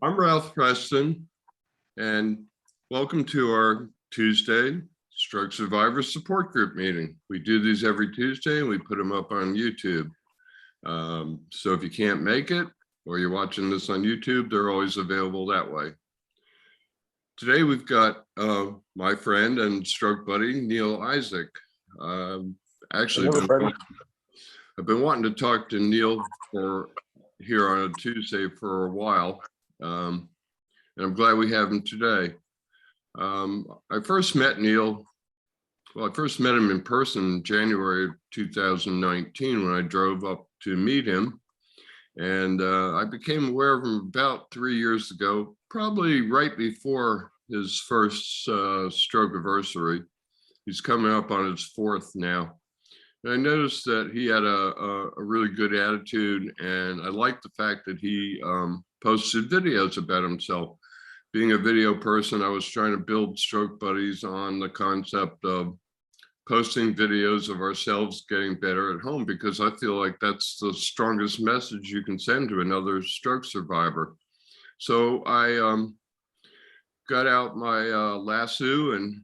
I'm Ralph Preston, and welcome to our Tuesday Stroke Survivor Support Group meeting. We do these every Tuesday, and we put them up on YouTube. So if you can't make it, or you're watching this on YouTube, they're always available that way. Today, we've got my friend and stroke buddy, Neal Isaac. Actually, I've been wanting to talk to Neal here on a Tuesday for a while. And I'm glad we have him today. I first met Neal, I first met him in person in January of 2019 when I drove up to meet him. And I became aware of him about 3 years ago, probably right before his first stroke anniversary. He's coming up on his fourth now. And I noticed that he had a really good attitude, and I liked the fact that he posted videos about himself. Being a video person, I was trying to build stroke buddies on the concept of posting videos of ourselves getting better at home, because I feel like that's the strongest message you can send to another stroke survivor. So I got out my lasso and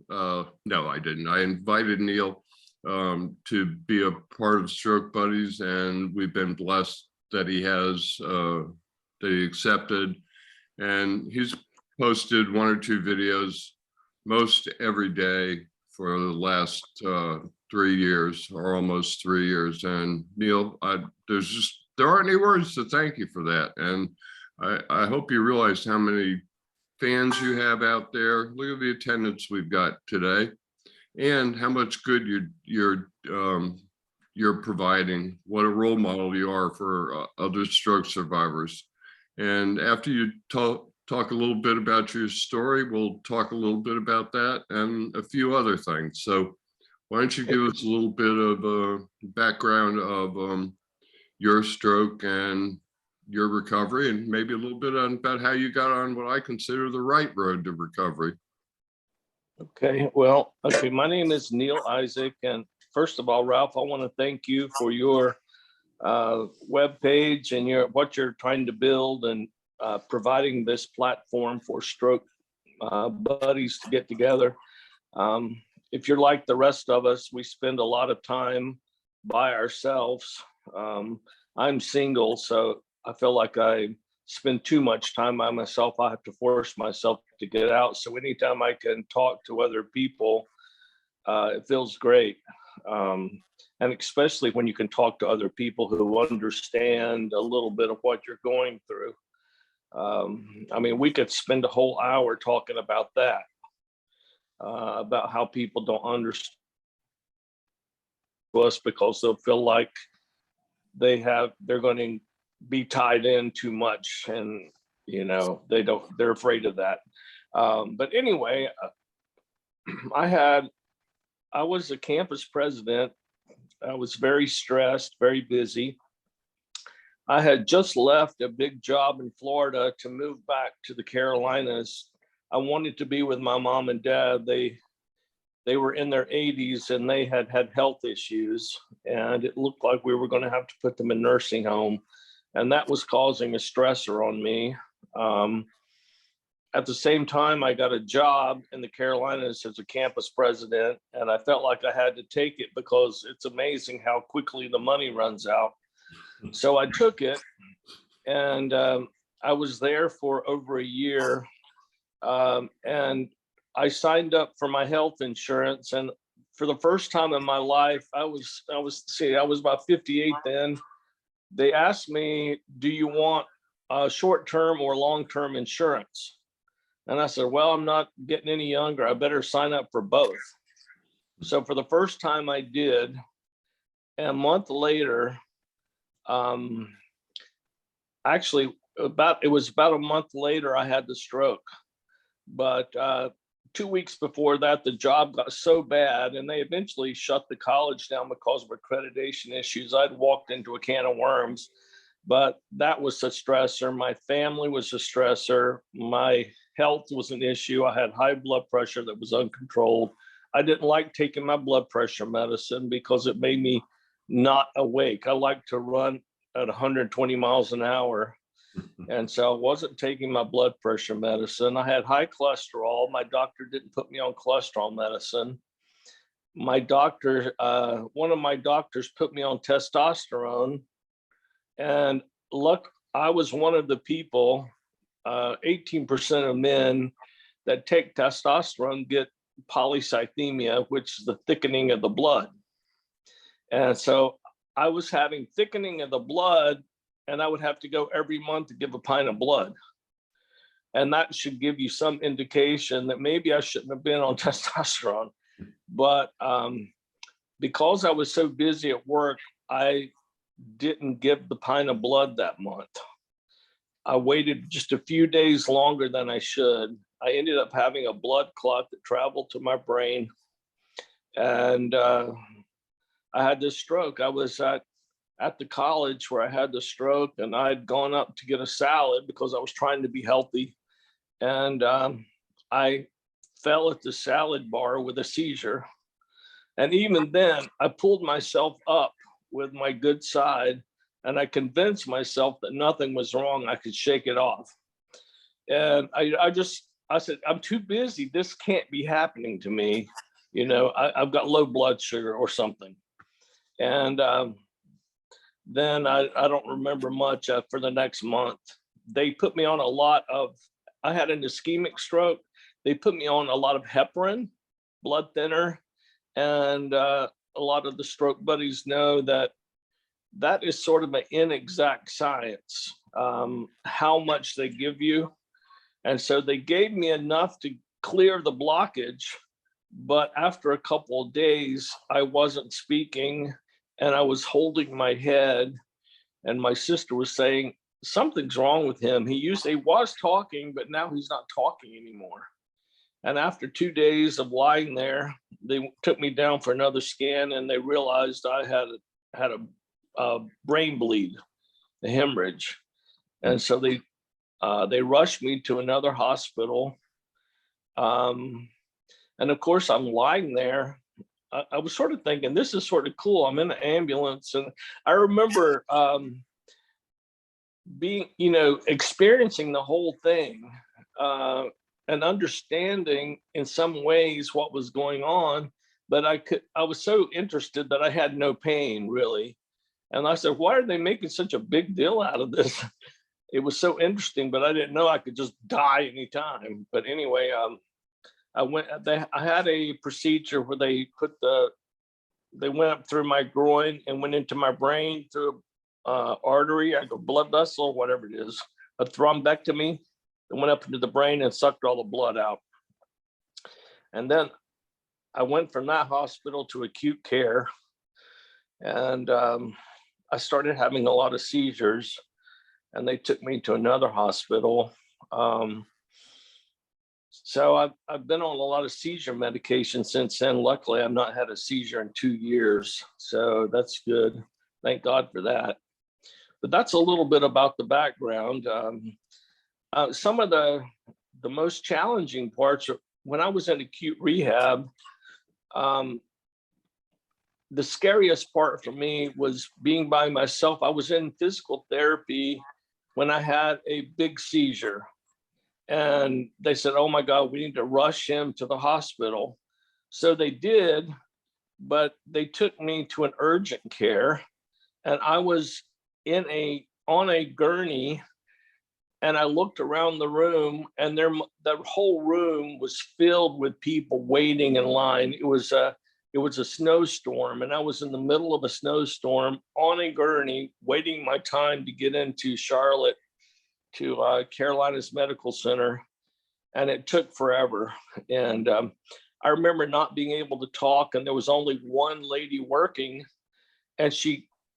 no, I didn't. I invited Neal to be a part of Stroke Buddies, and we've been blessed that he has that he accepted, and he's posted 1 or 2 videos most every day for the last 3 years, or almost 3 years. And Neal, there aren't any words to thank you for that, and I hope you realize how many fans you have out there. Look at the attendance we've got today, and how much good you're providing. What a role model you are for other stroke survivors. And after you talk a little bit about your story, we'll talk a little bit about that and a few other things. So why don't you give us a little bit of a background of your stroke and your recovery, and maybe a little bit about how you got on what I consider the right road to recovery. Okay, my name is Neal Isaac, and first of all, Ralph, I want to thank you for your webpage and what you're trying to build, and providing this platform for stroke buddies to get together. If you're like the rest of us, we spend a lot of time by ourselves. I'm single, so I feel like I spend too much time by myself. I have to force myself to get out. So anytime I can talk to other people, it feels great. And especially when you can talk to other people who understand a little bit of what you're going through. I mean, we could spend a whole hour talking about that, about how people don't understand us because they'll feel like they're going to be tied in too much, and they're afraid of that. But anyway, I was a campus president. I was very stressed, very busy. I had just left a big job in Florida to move back to the Carolinas. I wanted to be with my mom and dad. They were in their 80s, and they had health issues, and it looked like we were going to have to put them in nursing home. And that was causing a stressor on me. At the same time, I got a job in the Carolinas as a campus president, and I felt like I had to take it because it's amazing how quickly the money runs out. So I took it, and I was there for over a year, and I signed up for my health insurance. And for the first time in my life, I was about 58 then. They asked me, do you want short-term or long-term insurance? And I said, well, I'm not getting any younger. I better sign up for both. So for the first time I did, and a month later, it was about a month later, I had the stroke. But 2 weeks before that, the job got so bad, and they eventually shut the college down because of accreditation issues. I'd walked into a can of worms, but that was a stressor. My family was a stressor. My health was an issue. I had high blood pressure that was uncontrolled. I didn't like taking my blood pressure medicine because it made me not awake. I like to run at 120 miles an hour. And so I wasn't taking my blood pressure medicine. I had high cholesterol. My doctor didn't put me on cholesterol medicine. My doctor, one of my doctors put me on testosterone. And I was one of the people, 18% of men that take testosterone get polycythemia, which is the thickening of the blood. And so I was having thickening of the blood, and I would have to go every month to give a pint of blood. And that should give you some indication that maybe I shouldn't have been on testosterone. But because I was so busy at work, I didn't give the pint of blood that month. I waited just a few days longer than I should. I ended up having a blood clot that traveled to my brain. And I had this stroke. I was at the college where I had the stroke, and I'd gone up to get a salad because I was trying to be healthy. And I fell at the salad bar with a seizure. And even then, I pulled myself up with my good side, and I convinced myself that nothing was wrong. I could shake it off. And I said, I'm too busy. This can't be happening to me. You know, I've got low blood sugar or something. And then I don't remember much for the next month. They put me on I had an ischemic stroke. They put me on a lot of heparin, blood thinner, and a lot of the stroke buddies know that is sort of an inexact science, how much they give you. And so they gave me enough to clear the blockage, but after a couple of days, I wasn't speaking and I was holding my head, and my sister was saying, something's wrong with him. He was talking, but now he's not talking anymore. And after 2 days of lying there, they took me down for another scan, and they realized I had a brain bleed, a hemorrhage. And so they rushed me to another hospital. And of course, I'm lying there. I was sort of thinking, this is sort of cool. I'm in an ambulance. And I remember experiencing the whole thing and understanding in some ways what was going on. But I was so interested that I had no pain, really. And I said, why are they making such a big deal out of this? It was so interesting, but I didn't know I could just die anytime. But anyway, I had a procedure where they went up through my groin and went into my brain through artery, a blood vessel, whatever it is, a thrombectomy. It went up into the brain and sucked all the blood out. And then I went from that hospital to acute care, and I started having a lot of seizures, and they took me to another hospital. So I've been on a lot of seizure medication since then. Luckily, I've not had a seizure in 2 years, so that's good. Thank God for that. But that's a little bit about the background. Some of the most challenging parts are when I was in acute rehab. The scariest part for me was being by myself. I was in physical therapy when I had a big seizure. And they said, oh my God, we need to rush him to the hospital. So they did, but they took me to an urgent care. And I was on a gurney, and I looked around the room, and the whole room was filled with people waiting in line. It was a snowstorm, and I was in the middle of a snowstorm on a gurney, waiting my time to get into Charlotte to Carolina's Medical Center, and it took forever. And I remember not being able to talk, and there was only one lady working, and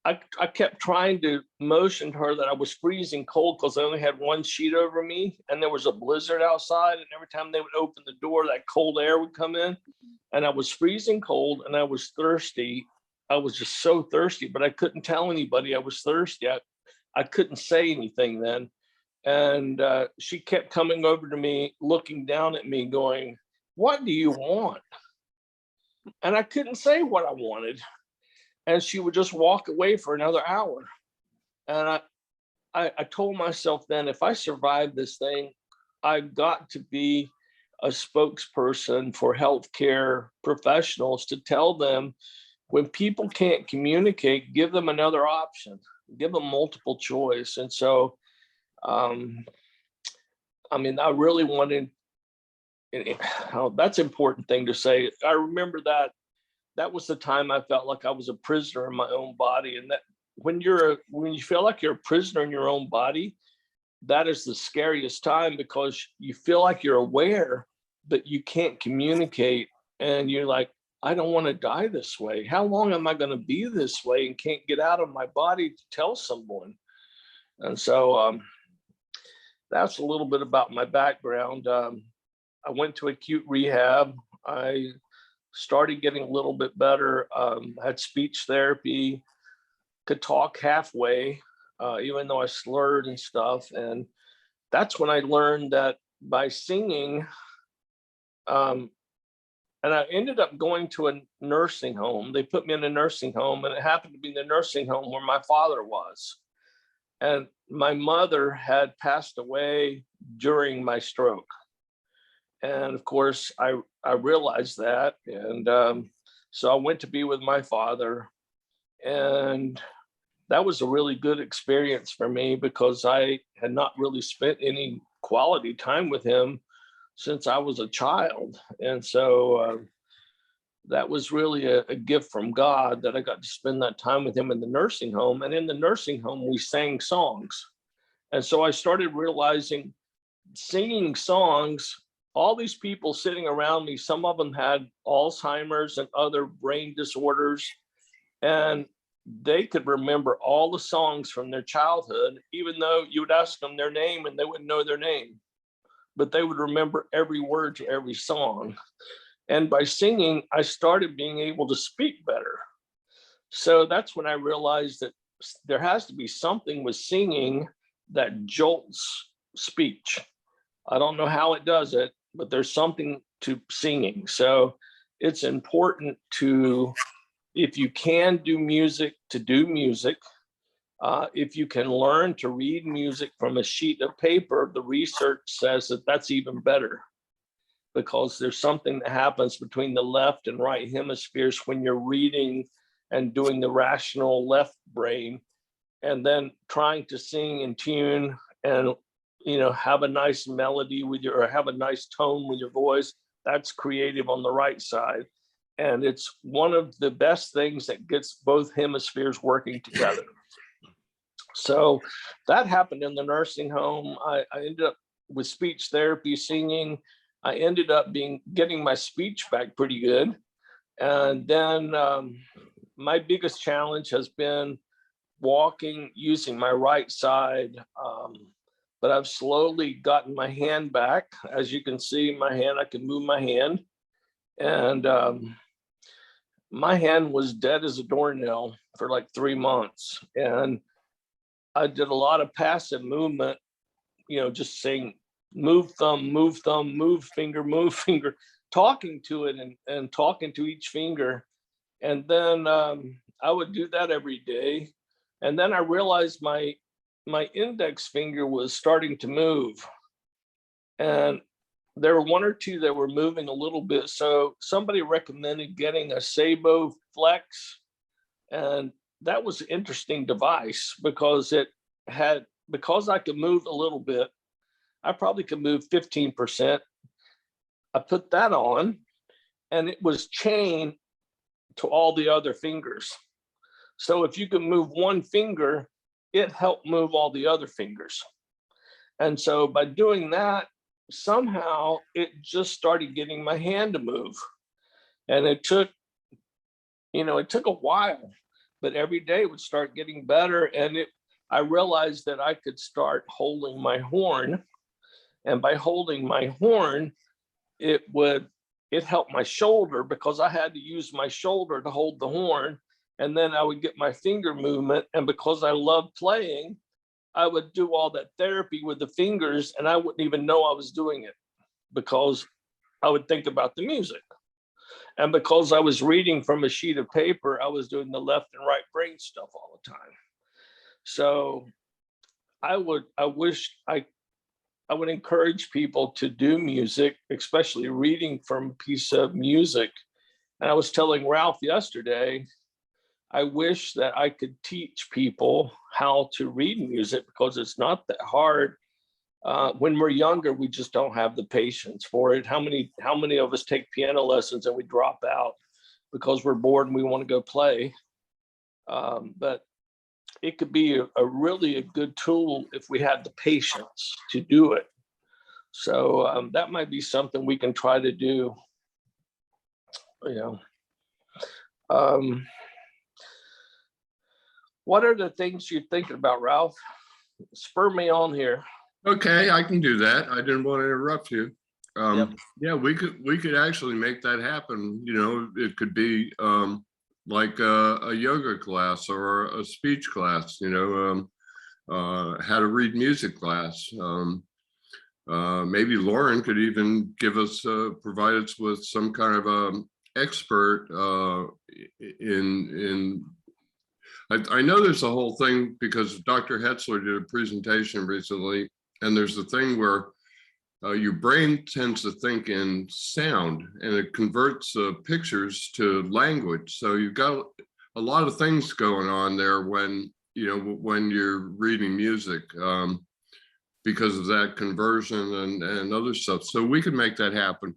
I kept trying to motion to her that I was freezing cold because I only had one sheet over me, and there was a blizzard outside, and every time they would open the door, that cold air would come in, and I was freezing cold, and I was thirsty. I was just so thirsty, but I couldn't tell anybody I was thirsty. I couldn't say anything then. And she kept coming over to me, looking down at me, going, what do you want? And I couldn't say what I wanted. And she would just walk away for another hour. And I told myself then, if I survive this thing, I've got to be a spokesperson for healthcare professionals to tell them when people can't communicate, give them another option, give them multiple choice. And so, I mean, I really wanted, that's an important thing to say. I remember that was the time I felt like I was a prisoner in my own body. And that when you feel like you're a prisoner in your own body, that is the scariest time, because you feel like you're aware, but you can't communicate. And you're like, I don't want to die this way. How long am I going to be this way and can't get out of my body to tell someone? And so that's a little bit about my background. I went to acute rehab. I started getting a little bit better, had speech therapy, could talk halfway, even though I slurred and stuff. And that's when I learned that by singing, and I ended up going to a nursing home. They put me in a nursing home, and it happened to be the nursing home where my father was. And my mother had passed away during my stroke. And of course, I realized that. And so I went to be with my father. And that was a really good experience for me, because I had not really spent any quality time with him since I was a child. And so that was really a gift from God, that I got to spend that time with him in the nursing home. And in the nursing home, we sang songs. And so I started realizing, singing songs, all these people sitting around me, some of them had Alzheimer's and other brain disorders, and they could remember all the songs from their childhood, even though you would ask them their name and they wouldn't know their name, but they would remember every word to every song. And by singing, I started being able to speak better. So that's when I realized that there has to be something with singing that jolts speech. I don't know how it does it, but there's something to singing. So it's important to, if you can do music, to do music. If you can learn to read music from a sheet of paper, the research says that that's even better, because there's something that happens between the left and right hemispheres when you're reading and doing the rational left brain, and then trying to sing in tune and, you know, have a nice melody with your, or have a nice tone with your voice. That's creative on the right side. And it's one of the best things that gets both hemispheres working together. So that happened in the nursing home. I ended up with speech therapy, singing. I ended up getting my speech back pretty good. And then my biggest challenge has been walking using my right side. But I've slowly gotten my hand back. As you can see, my hand, I can move my hand. And my hand was dead as a doornail for like 3 months. And I did a lot of passive movement, you know, just saying, move thumb, move finger, talking to it and talking to each finger. And then I would do that every day. And then I realized my index finger was starting to move. And there were one or two that were moving a little bit. So somebody recommended getting a Sabo Flex. And that was an interesting device, because because I could move a little bit, I probably could move 15%. I put that on, and it was chained to all the other fingers. So if you can move one finger, it helped move all the other fingers. And so by doing that, somehow it just started getting my hand to move. And it took a while, but every day it would start getting better. And I realized that I could start holding my horn. And by holding my horn, it helped my shoulder, because I had to use my shoulder to hold the horn. And then I would get my finger movement. And because I loved playing, I would do all that therapy with the fingers, and I wouldn't even know I was doing it, because I would think about the music. And because I was reading from a sheet of paper, I was doing the left and right brain stuff all the time. So I would encourage people to do music, especially reading from a piece of music. And I was telling Ralph yesterday, I wish that I could teach people how to read music because it's not that hard. When we're younger, we just don't have the patience for it. How many of us take piano lessons and we drop out because we're bored and we want to go play? But it could be a really good tool if we had the patience to do it. So that might be something we can try to do. What are the things you're thinking about, Ralph? Spur me on here. Okay, I can do that. I didn't want to interrupt you. Yep. Yeah, we could actually make that happen. It could be like a yoga class or a speech class, how to read music class. Maybe Lauren could even give us, provide us with some kind of expert I know there's a whole thing because Dr. Hetzler did a presentation recently, and there's a thing where your brain tends to think in sound and it converts pictures to language. So you've got a lot of things going on there when you're reading music because of that conversion and other stuff. So we can make that happen.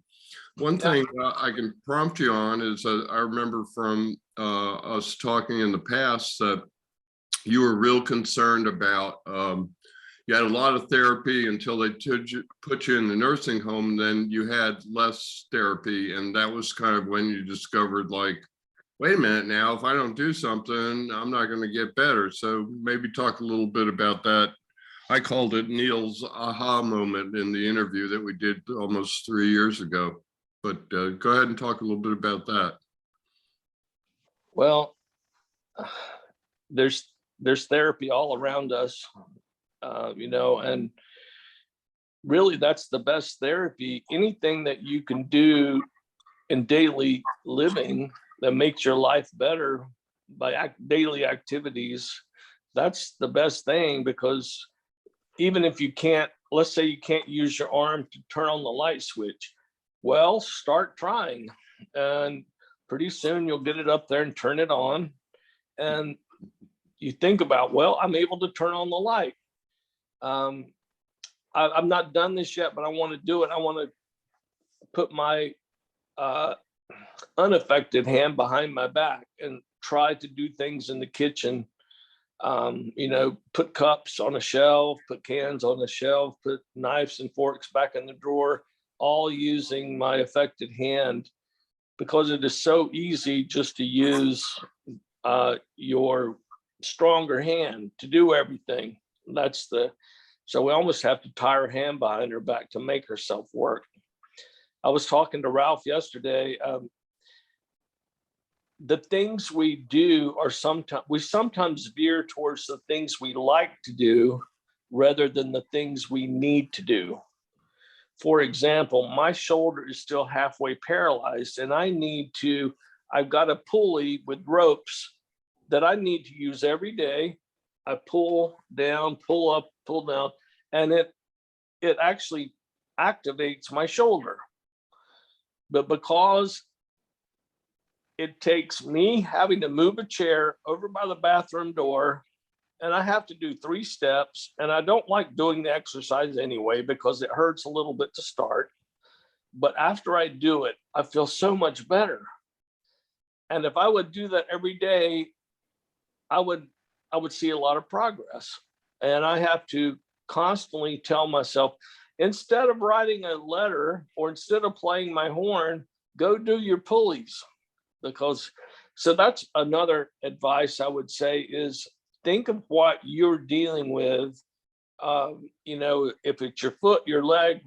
One thing I can prompt you on is I remember from us talking in the past that you were real concerned about, you had a lot of therapy until they put you in the nursing home, and then you had less therapy. And that was kind of when you discovered, like, wait a minute now, if I don't do something, I'm not going to get better. So maybe talk a little bit about that. I called it Neal's aha moment in the interview that we did almost 3 years ago. But go ahead and talk a little bit about that. Well, there's therapy all around us, and really that's the best therapy. Anything that you can do in daily living that makes your life better by daily activities, that's the best thing. Because even if you can't, let's say you can't use your arm to turn on the light switch, well, start trying, and pretty soon you'll get it up there and turn it on. And you think about, well, I'm able to turn on the light. I've not done this yet, but I want to do it. I want to put my unaffected hand behind my back and try to do things in the kitchen. Put cups on a shelf, put cans on the shelf, put knives and forks back in the drawer, all using my affected hand, because it is so easy just to use your stronger hand to do everything. So we almost have to tie her hand behind her back to make herself work. I was talking to Ralph yesterday. The things we do are sometimes veer towards the things we like to do rather than the things we need to do. For example, my shoulder is still halfway paralyzed, and I've got a pulley with ropes that I need to use every day. I pull down, pull up, pull down, and it actually activates my shoulder. But because it takes me having to move a chair over by the bathroom door, and I have to do 3 steps, and I don't like doing the exercise anyway because it hurts a little bit to start. But after I do it, I feel so much better. And if I would do that every day, I would see a lot of progress. And I have to constantly tell myself, instead of writing a letter or instead of playing my horn, go do your pulleys. So that's another advice I would say is think of what you're dealing with. If it's your foot, your leg,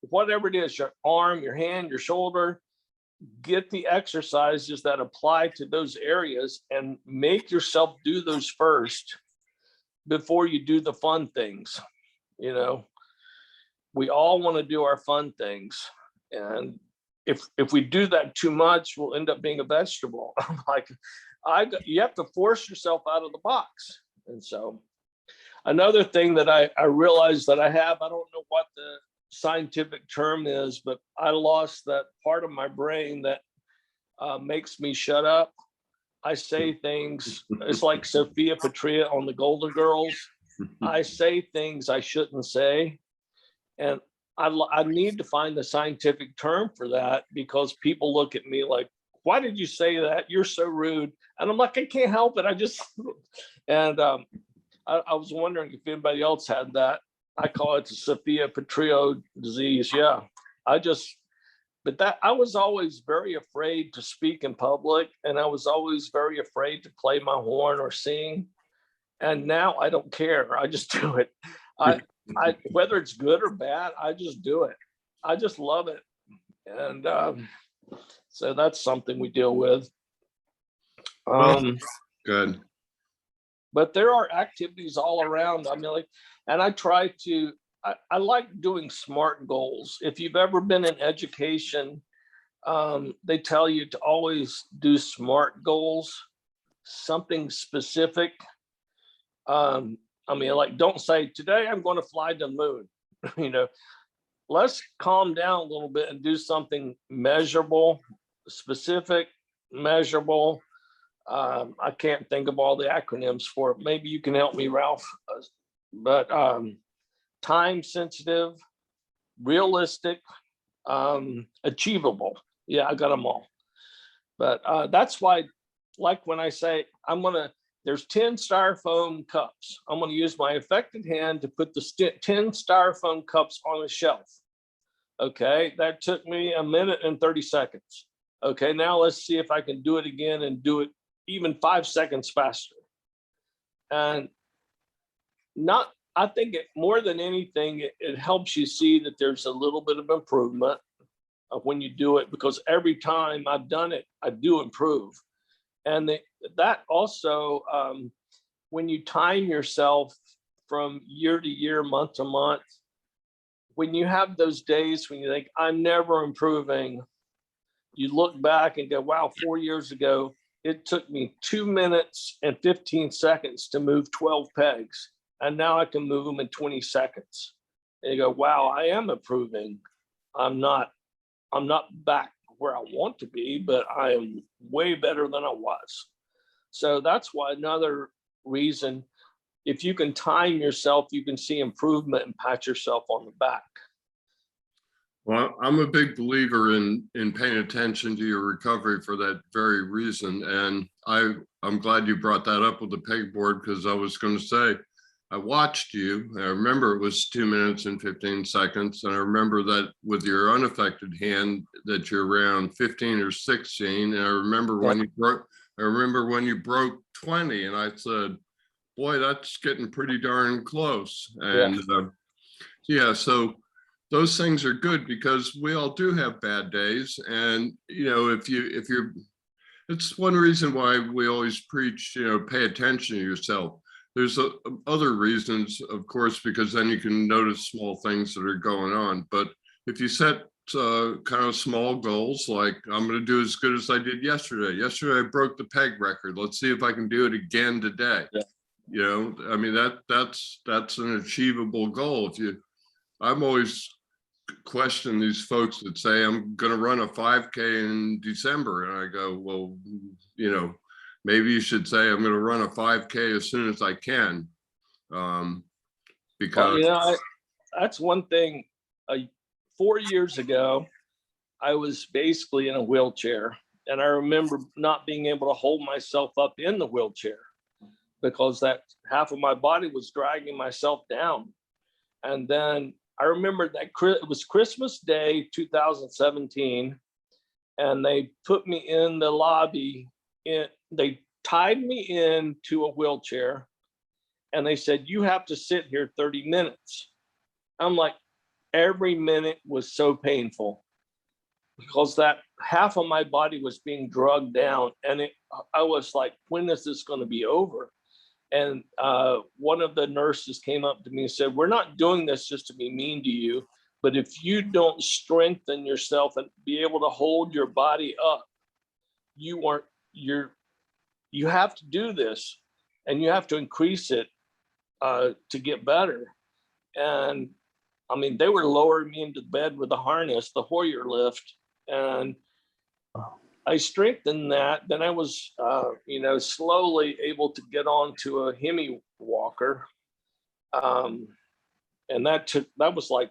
whatever it is, your arm, your hand, your shoulder, get the exercises that apply to those areas and make yourself do those first before you do the fun things. We all want to do our fun things. And if we do that too much, we'll end up being a vegetable. You have to force yourself out of the box. And so Another thing that I realized that I have, I don't know what the scientific term is, but I lost that part of my brain that makes me shut up. I say things, it's like Sofia Patriot on the Golden Girls. I say things I shouldn't say. And I need to find the scientific term for that, because people look at me like, why did you say that? You're so rude. And I'm like, I can't help it. I just, and I was wondering if anybody else had that. I call it the Sofia Patriot disease. Yeah. But that I was always very afraid to speak in public, and I was always very afraid to play my horn or sing. And now I don't care. I just do it. I whether it's good or bad, I just do it. I just love it. And so that's something we deal with. Good. But there are activities all around. I mean, like, and I try to, I like doing SMART goals. If you've ever been in education, they tell you to always do SMART goals, something specific. I mean, like, don't say, today I'm going to fly to the moon. You know, let's calm down a little bit and do something measurable, specific, measurable. I can't think of all the acronyms for it. Maybe you can help me, Ralph. But time sensitive, realistic, achievable. Yeah, I got them all. But that's why, like when I say, there's 10 styrofoam cups. I'm going to use my affected hand to put the 10 styrofoam cups on a shelf. Okay, that took me 1 minute and 30 seconds. Okay, now let's see if I can do it again and do it even 5 seconds faster. And I think more than anything, it helps you see that there's a little bit of improvement when you do it, because every time I've done it, I do improve. And that also, when you time yourself from year to year, month to month, when you have those days when you think, I'm never improving, you look back and go, wow, 4 years ago, it took me 2 minutes and 15 seconds to move 12 pegs. And now I can move them in 20 seconds. And you go, wow, I am improving. I'm not back where I want to be, but I am way better than I was. So that's why another reason, if you can time yourself, you can see improvement and pat yourself on the back. Well, I'm a big believer in paying attention to your recovery for that very reason. And I'm glad you brought that up with the pegboard, because I was going to say, I watched you. I remember it was 2 minutes and 15 seconds. And I remember that with your unaffected hand that you're around 15 or 16. And I remember when you broke 20, and I said, boy, that's getting pretty darn close. And yeah, so those things are good, because we all do have bad days. And, you know, if you're, it's one reason why we always preach, you know, pay attention to yourself. There's other reasons, of course, because then you can notice small things that are going on. But if you set kind of small goals, like I'm going to do as good as I did yesterday. Yesterday, I broke the peg record. Let's see if I can do it again today. Yeah. You know, I mean, that's an achievable goal. I'm always question these folks that say, I'm going to run a 5K in December. And I go, well, you know, maybe you should say, I'm going to run a 5K as soon as I can. Because, well, you know, that's one thing. 4 years ago, I was basically in a wheelchair. And I remember not being able to hold myself up in the wheelchair, because that half of my body was dragging myself down. And then I remember that it was Christmas Day, 2017, and they put me in the lobby. They tied me into a wheelchair, and they said, you have to sit here 30 minutes. I'm like, every minute was so painful, because that half of my body was being drugged down. And I was like, when is this going to be over? And one of the nurses came up to me and said, we're not doing this just to be mean to you, but if you don't strengthen yourself and be able to hold your body up, you have to do this, and you have to increase it. to get better. And I mean, they were lowering me into bed with a harness, the Hoyer lift, and I strengthened that. Then I was, slowly able to get onto a Hemi walker, and that was like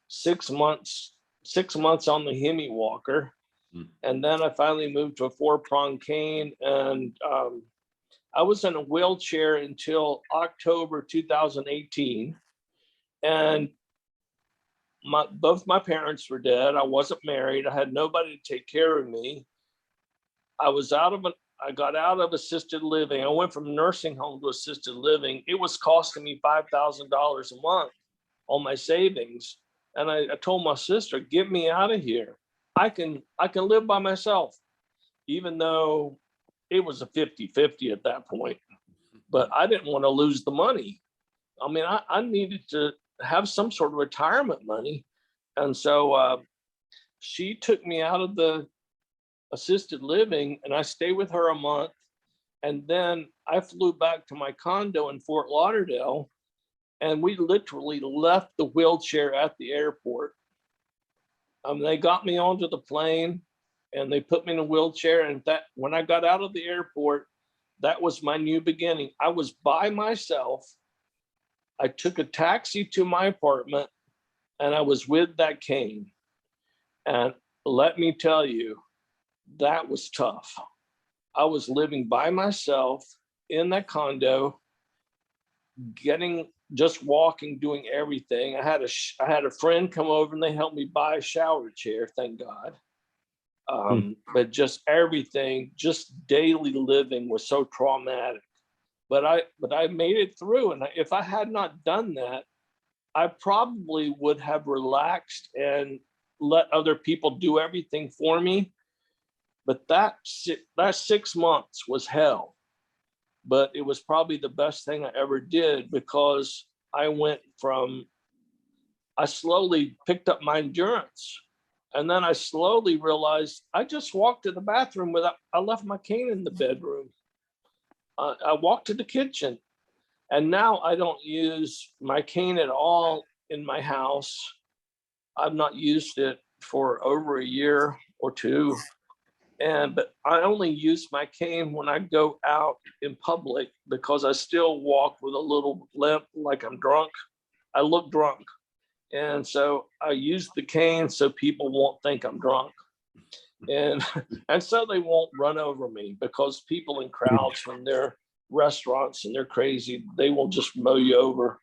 6 months. 6 months on the Hemi walker, and then I finally moved to a 4-prong cane, and I was in a wheelchair until October 2018, and both my parents were dead. I wasn't married. I had nobody to take care of me. I got out of assisted living. I went from nursing home to assisted living. It was costing me $5,000 a month on my savings. And I told my sister, get me out of here. I can live by myself, even though it was a 50-50 at that point. But I didn't want to lose the money. I mean, I needed to have some sort of retirement money. And so she took me out of the assisted living, and I stayed with her a month. And then I flew back to my condo in Fort Lauderdale, and we literally left the wheelchair at the airport. They got me onto the plane, and they put me in a wheelchair. And that, when I got out of the airport, that was my new beginning. I was by myself. I took a taxi to my apartment, and I was with that cane. And let me tell you, that was tough. I was living by myself in that condo, just walking, doing everything. I had a friend come over, and they helped me buy a shower chair, thank God. But just everything, just daily living was so traumatic. But I made it through. And if I had not done that, I probably would have relaxed and let other people do everything for me. But that 6 months was hell. But it was probably the best thing I ever did, because I slowly picked up my endurance. And then I slowly realized I just walked to the bathroom I left my cane in the bedroom. I walked to the kitchen, and now I don't use my cane at all in my house. I've not used it for over a year or two. But I only use my cane when I go out in public, because I still walk with a little limp, like I'm drunk. I look drunk. And so I use the cane so people won't think I'm drunk. And so they won't run over me, because people in crowds, when they're restaurants and they're crazy, they will just mow you over.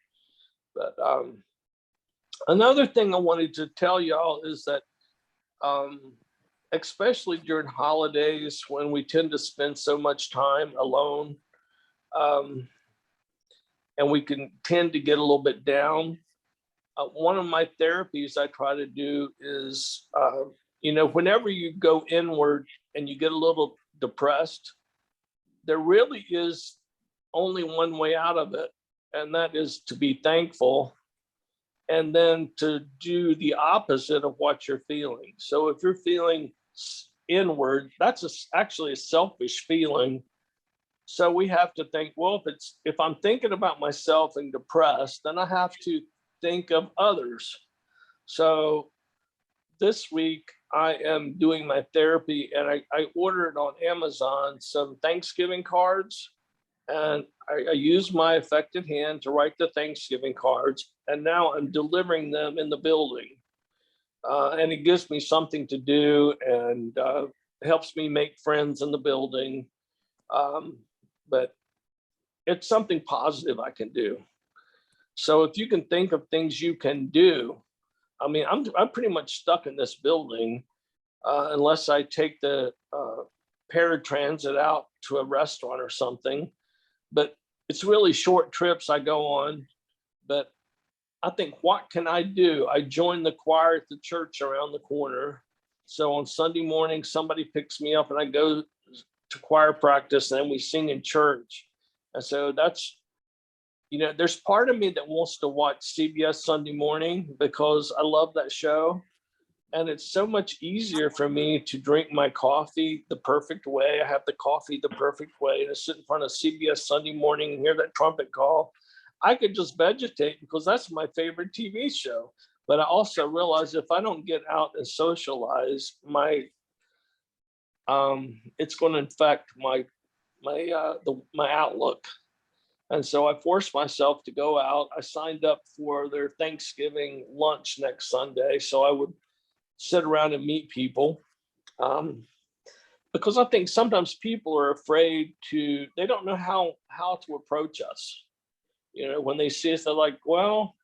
But another thing I wanted to tell y'all is that especially during holidays, when we tend to spend so much time alone, and we can tend to get a little bit down. One of my therapies I try to do is, whenever you go inward and you get a little depressed, there really is only one way out of it, and that is to be thankful, and then to do the opposite of what you're feeling. So if you're feeling inward, that's actually a selfish feeling. So we have to think, well, if I'm thinking about myself and depressed, then I have to think of others. So this week I am doing my therapy, and I ordered on Amazon some Thanksgiving cards, and I use my affected hand to write the Thanksgiving cards, and now I'm delivering them in the building. And it gives me something to do, and helps me make friends in the building. But it's something positive I can do. So if you can think of things you can do, I mean, I'm pretty much stuck in this building unless I take the paratransit out to a restaurant or something. But it's really short trips I go on. But I think, what can I do? I joined the choir at the church around the corner. So on Sunday morning, somebody picks me up, and I go to choir practice, and then we sing in church. And so that's, there's part of me that wants to watch CBS Sunday Morning, because I love that show. And it's so much easier for me to drink my coffee the perfect way. I have the coffee the perfect way, and I sit in front of CBS Sunday Morning and hear that trumpet call. I could just vegetate because that's my favorite TV show. But I also realize if I don't get out and socialize, it's going to affect my outlook. And so I forced myself to go out. I signed up for their Thanksgiving lunch next Sunday, so I would sit around and meet people. Because I think sometimes people are afraid they don't know how to approach us. When they see us, they're like, well,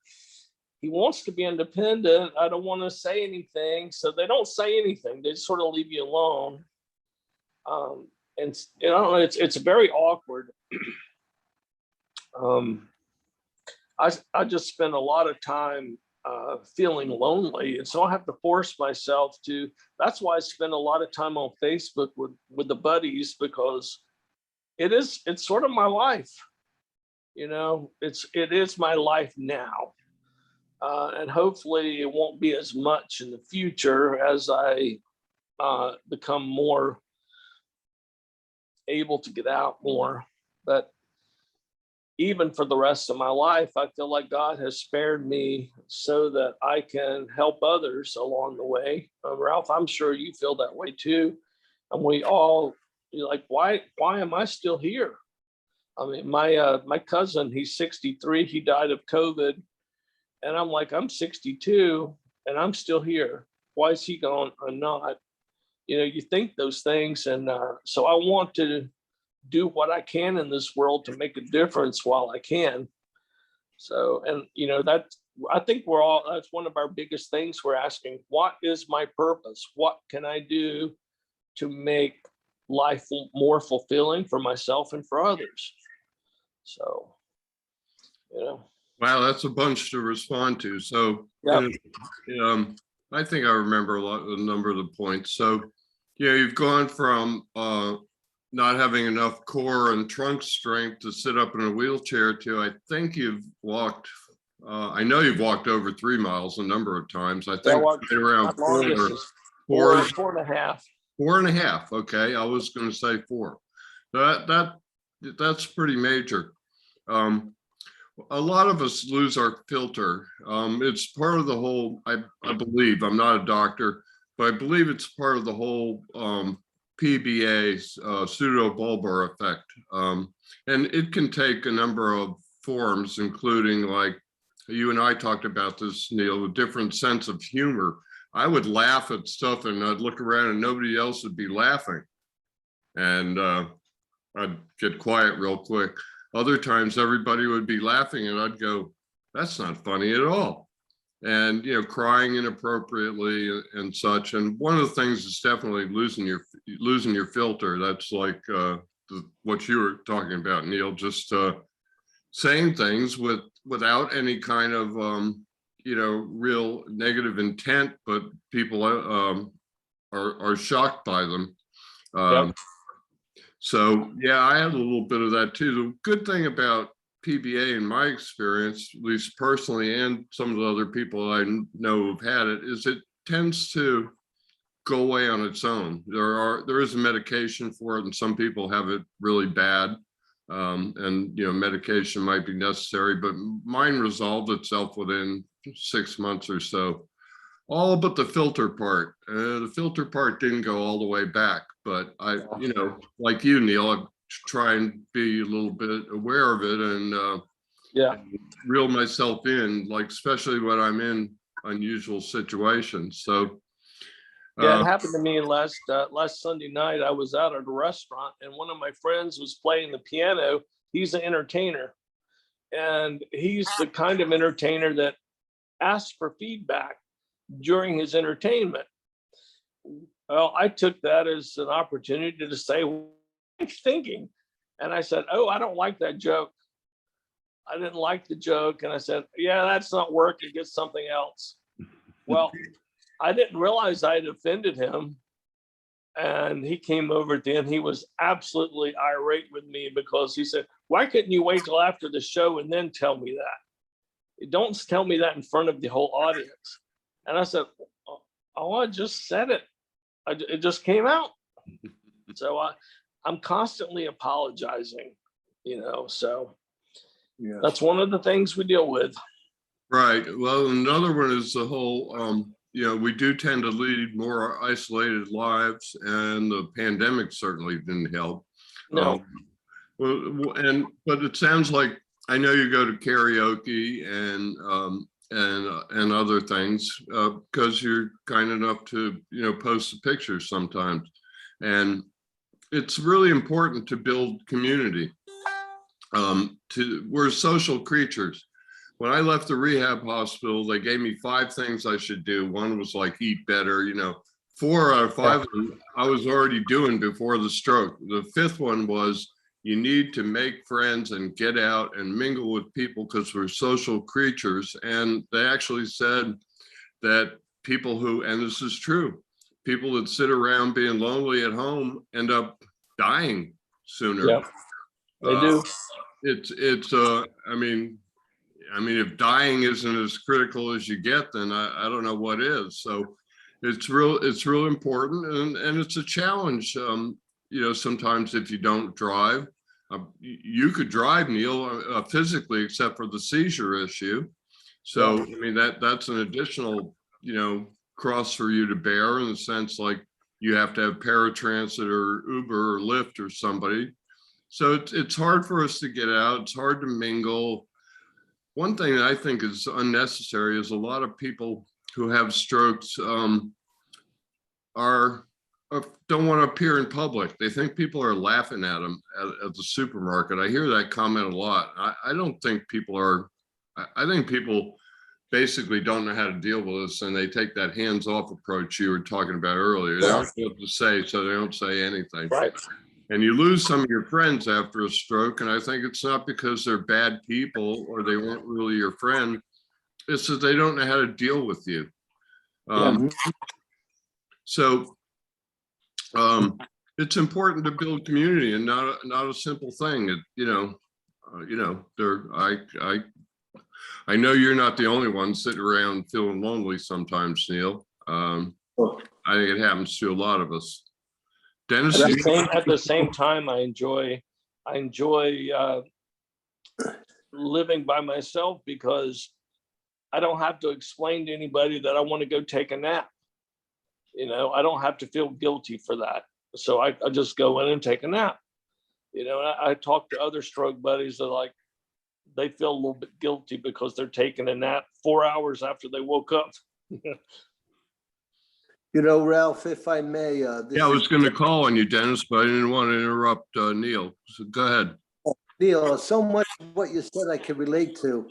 he wants to be independent. I don't want to say anything. So they don't say anything. They just sort of leave you alone. And it's very awkward. I just spend a lot of time feeling lonely, and so I have to force myself to. That's why I spend a lot of time on Facebook with the buddies, because it's sort of my life. It is my life now, and hopefully it won't be as much in the future as I become more able to get out more. But even for the rest of my life, I feel like God has spared me so that I can help others along the way. Ralph, I'm sure you feel that way too. And we all, like, why am I still here? I mean, my cousin, he's 63, he died of COVID. And I'm like, I'm 62 and I'm still here. Why is he gone? I'm not. You think those things. And so I want to do what I can in this world to make a difference while I can. So, and I think that's one of our biggest things we're asking. What is my purpose? What can I do to make life more fulfilling for myself and for others? So, Wow, that's a bunch to respond to. So, yeah. I think I remember a number of the points. So, you've gone from not having enough core and trunk strength to sit up in a wheelchair to, I think you've walked, I know you've walked over 3 miles a number of times. I think right around 4.5. 4.5. Okay, I was going to say 4. That's pretty major. A lot of us lose our filter. It's part of the whole, I believe, I'm not a doctor, but I believe it's part of the whole PBA, pseudobulbar effect. And it can take a number of forms, including, like you and I talked about this, Neal, a different sense of humor. I would laugh at stuff and I'd look around and nobody else would be laughing. And I'd get quiet real quick. Other times everybody would be laughing and I'd go, that's not funny at all. And, crying inappropriately and such. And one of the things is definitely losing your filter. That's like what you were talking about, Neal, just saying things without any kind of, real negative intent, but people are shocked by them. Yep. So, yeah, I had a little bit of that too. The good thing about PBA, in my experience, at least personally, and some of the other people I know who've had it, is it tends to go away on its own. There is a medication for it, and some people have it really bad, and medication might be necessary. But mine resolved itself within 6 months or so. All but the filter part. The filter part didn't go all the way back, but I, like you, Neal, I try and be a little bit aware of it and reel myself in, like especially when I'm in unusual situations. So it happened to me last Sunday night. I was out at a restaurant and one of my friends was playing the piano. He's an entertainer, and he's the kind of entertainer that asks for feedback during his entertainment. Well, I took that as an opportunity to say, what am I thinking? And I said, oh, I don't like that joke. I didn't like the joke. And I said, yeah, that's not working. Get something else. Well, I didn't realize I had offended him. And he came over at the end. He was absolutely irate with me because he said, why couldn't you wait till after the show and then tell me that? Don't tell me that in front of the whole audience. And I said, oh, I just said it. It just came out. So I'm constantly apologizing, so Yeah. That's one of the things we deal with. Right. Well, another one is the whole, we do tend to lead more isolated lives, and the pandemic certainly didn't help. No. But it sounds like, I know you go to karaoke and other things because you're kind enough to post the pictures sometimes, and it's really important to build community. We're social creatures. When I left the rehab hospital, they gave me 5 things I should do. One was like eat better, 4 out of 5 of them I was already doing before the stroke. The 5th one was you need to make friends and get out and mingle with people because we're social creatures. And they actually said that people who, and this is true, people that sit around being lonely at home end up dying sooner. Yeah, they do. I mean, if dying isn't as critical as you get, then I don't know what is. So it's real important, and it's a challenge. Sometimes if you don't drive, you could drive, Neal, physically, except for the seizure issue. So I mean that's an additional cross for you to bear, in the sense like you have to have paratransit or Uber or Lyft or somebody. So it's hard for us to get out. It's hard to mingle. One thing that I think is unnecessary is a lot of people who have strokes don't want to appear in public. They think people are laughing at them at the supermarket. I hear that comment a lot. I don't think people are. I think people basically don't know how to deal with this, and they take that hands-off approach you were talking about earlier. They don't know what to say, so they don't say anything. Right. And you lose some of your friends after a stroke, and I think it's not because they're bad people or they weren't really your friend. It's that they don't know how to deal with you. So it's important to build community, and not a simple thing. I know you're not the only one sitting around feeling lonely sometimes, Neal. I think it happens to a lot of us. Dennis, At the same time, I enjoy living by myself, because I don't have to explain to anybody that I want to go take a nap. I don't have to feel guilty for that. So I just go in and take a nap. I talk to other stroke buddies that they feel a little bit guilty because they're taking a nap 4 hours after they woke up. Ralph, if I may. I was going to call on you, Dennis, but I didn't want to interrupt Neal. So go ahead. Neal, so much of what you said I could relate to.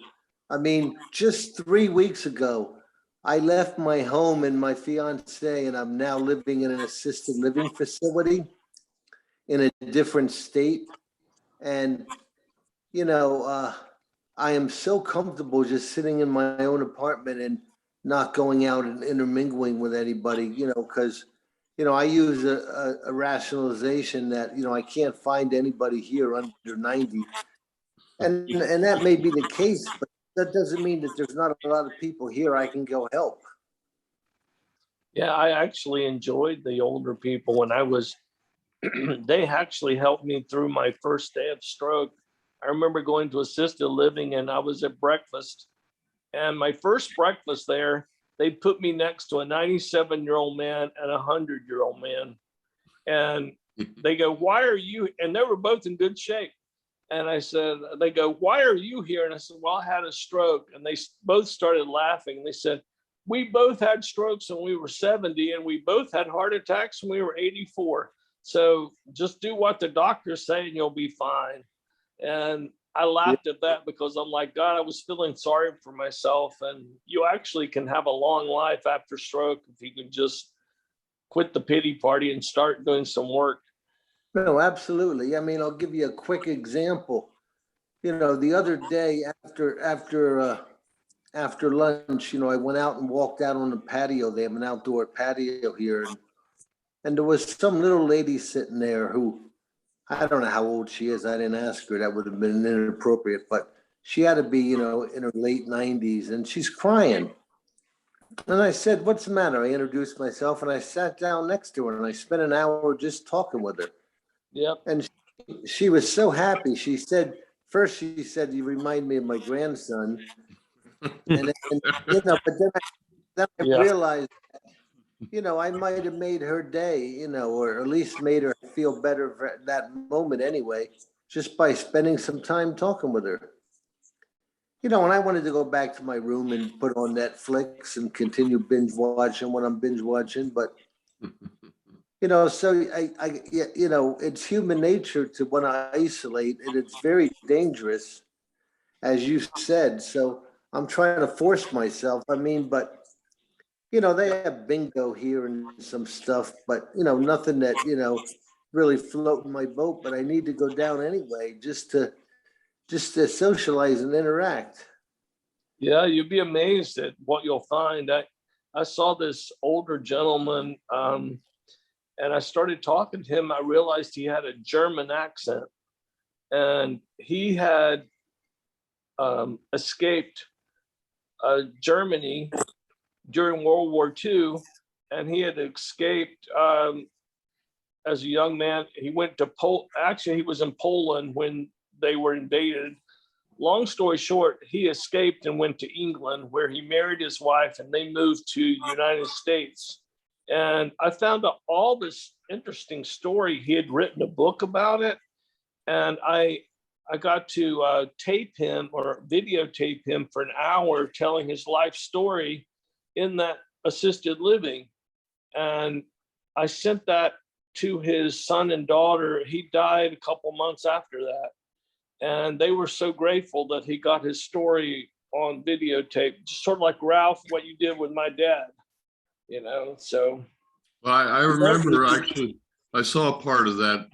I mean, just 3 weeks ago, I left my home and my fiance, and I'm now living in an assisted living facility in a different state. And, I am so comfortable just sitting in my own apartment and not going out and intermingling with anybody, because, I use a rationalization that, I can't find anybody here under 90. And that may be the case, but that doesn't mean that there's not a lot of people here I can go help. Yeah, I actually enjoyed the older people when I was, they actually helped me through my first day of stroke. I remember going to assisted living, and I was at breakfast, and my first breakfast there, they put me next to a 97-year-old man and a 100-year-old man. And they go, "Why are you?" And they were both in good shape. And they go, "Why are you here?" And I said, "Well, I had a stroke." And they both started laughing. They said, "We both had strokes when we were 70, and we both had heart attacks when we were 84. So just do what the doctors say and you'll be fine." And I laughed at that, because I'm like, God, I was feeling sorry for myself. And you actually can have a long life after stroke if you can just quit the pity party and start doing some work. No, absolutely. I mean, I'll give you a quick example. The other day after lunch, I went out and walked out on the patio. They have an outdoor patio here. And there was some little lady sitting there who, I don't know how old she is. I didn't ask her. That would have been inappropriate. But she had to be, in her late 90s. And she's crying. And I said, "What's the matter?" I introduced myself, and I sat down next to her. And I spent an hour just talking with her. Yep. And she was so happy. She said, first she said, "You remind me of my grandson." And you know, but then I Yeah. realized, you know, I might have made her day, you know, or at least made her feel better for that moment anyway, just by spending some time talking with her. You know, and I wanted to go back to my room and put on Netflix and continue binge watching when I'm binge watching, but you know, so yeah, you know, it's human nature to want to isolate, and it's very dangerous, as you said. So I'm trying to force myself. I mean, but you know, they have bingo here and some stuff, but you know, nothing that, you know, really floating my boat, but I need to go down anyway, just to socialize and interact. Yeah, you'd be amazed at what you'll find. I saw this older gentleman, and I started talking to him. I realized he had a German accent, and he had escaped Germany during World War II, and he had escaped as a young man. He went to Actually, he was in Poland when they were invaded. Long story short, he escaped and went to England, where he married his wife, and they moved to United States. And I found out all this interesting story. He had written a book about it, and I got to tape him or videotape him for an hour telling his life story in that assisted living. And I sent that to his son and daughter. He died a couple months after that. And they were so grateful that he got his story on videotape, just sort of like Ralph, what you did with my dad, you know, so. Well, I remember actually, I saw part of that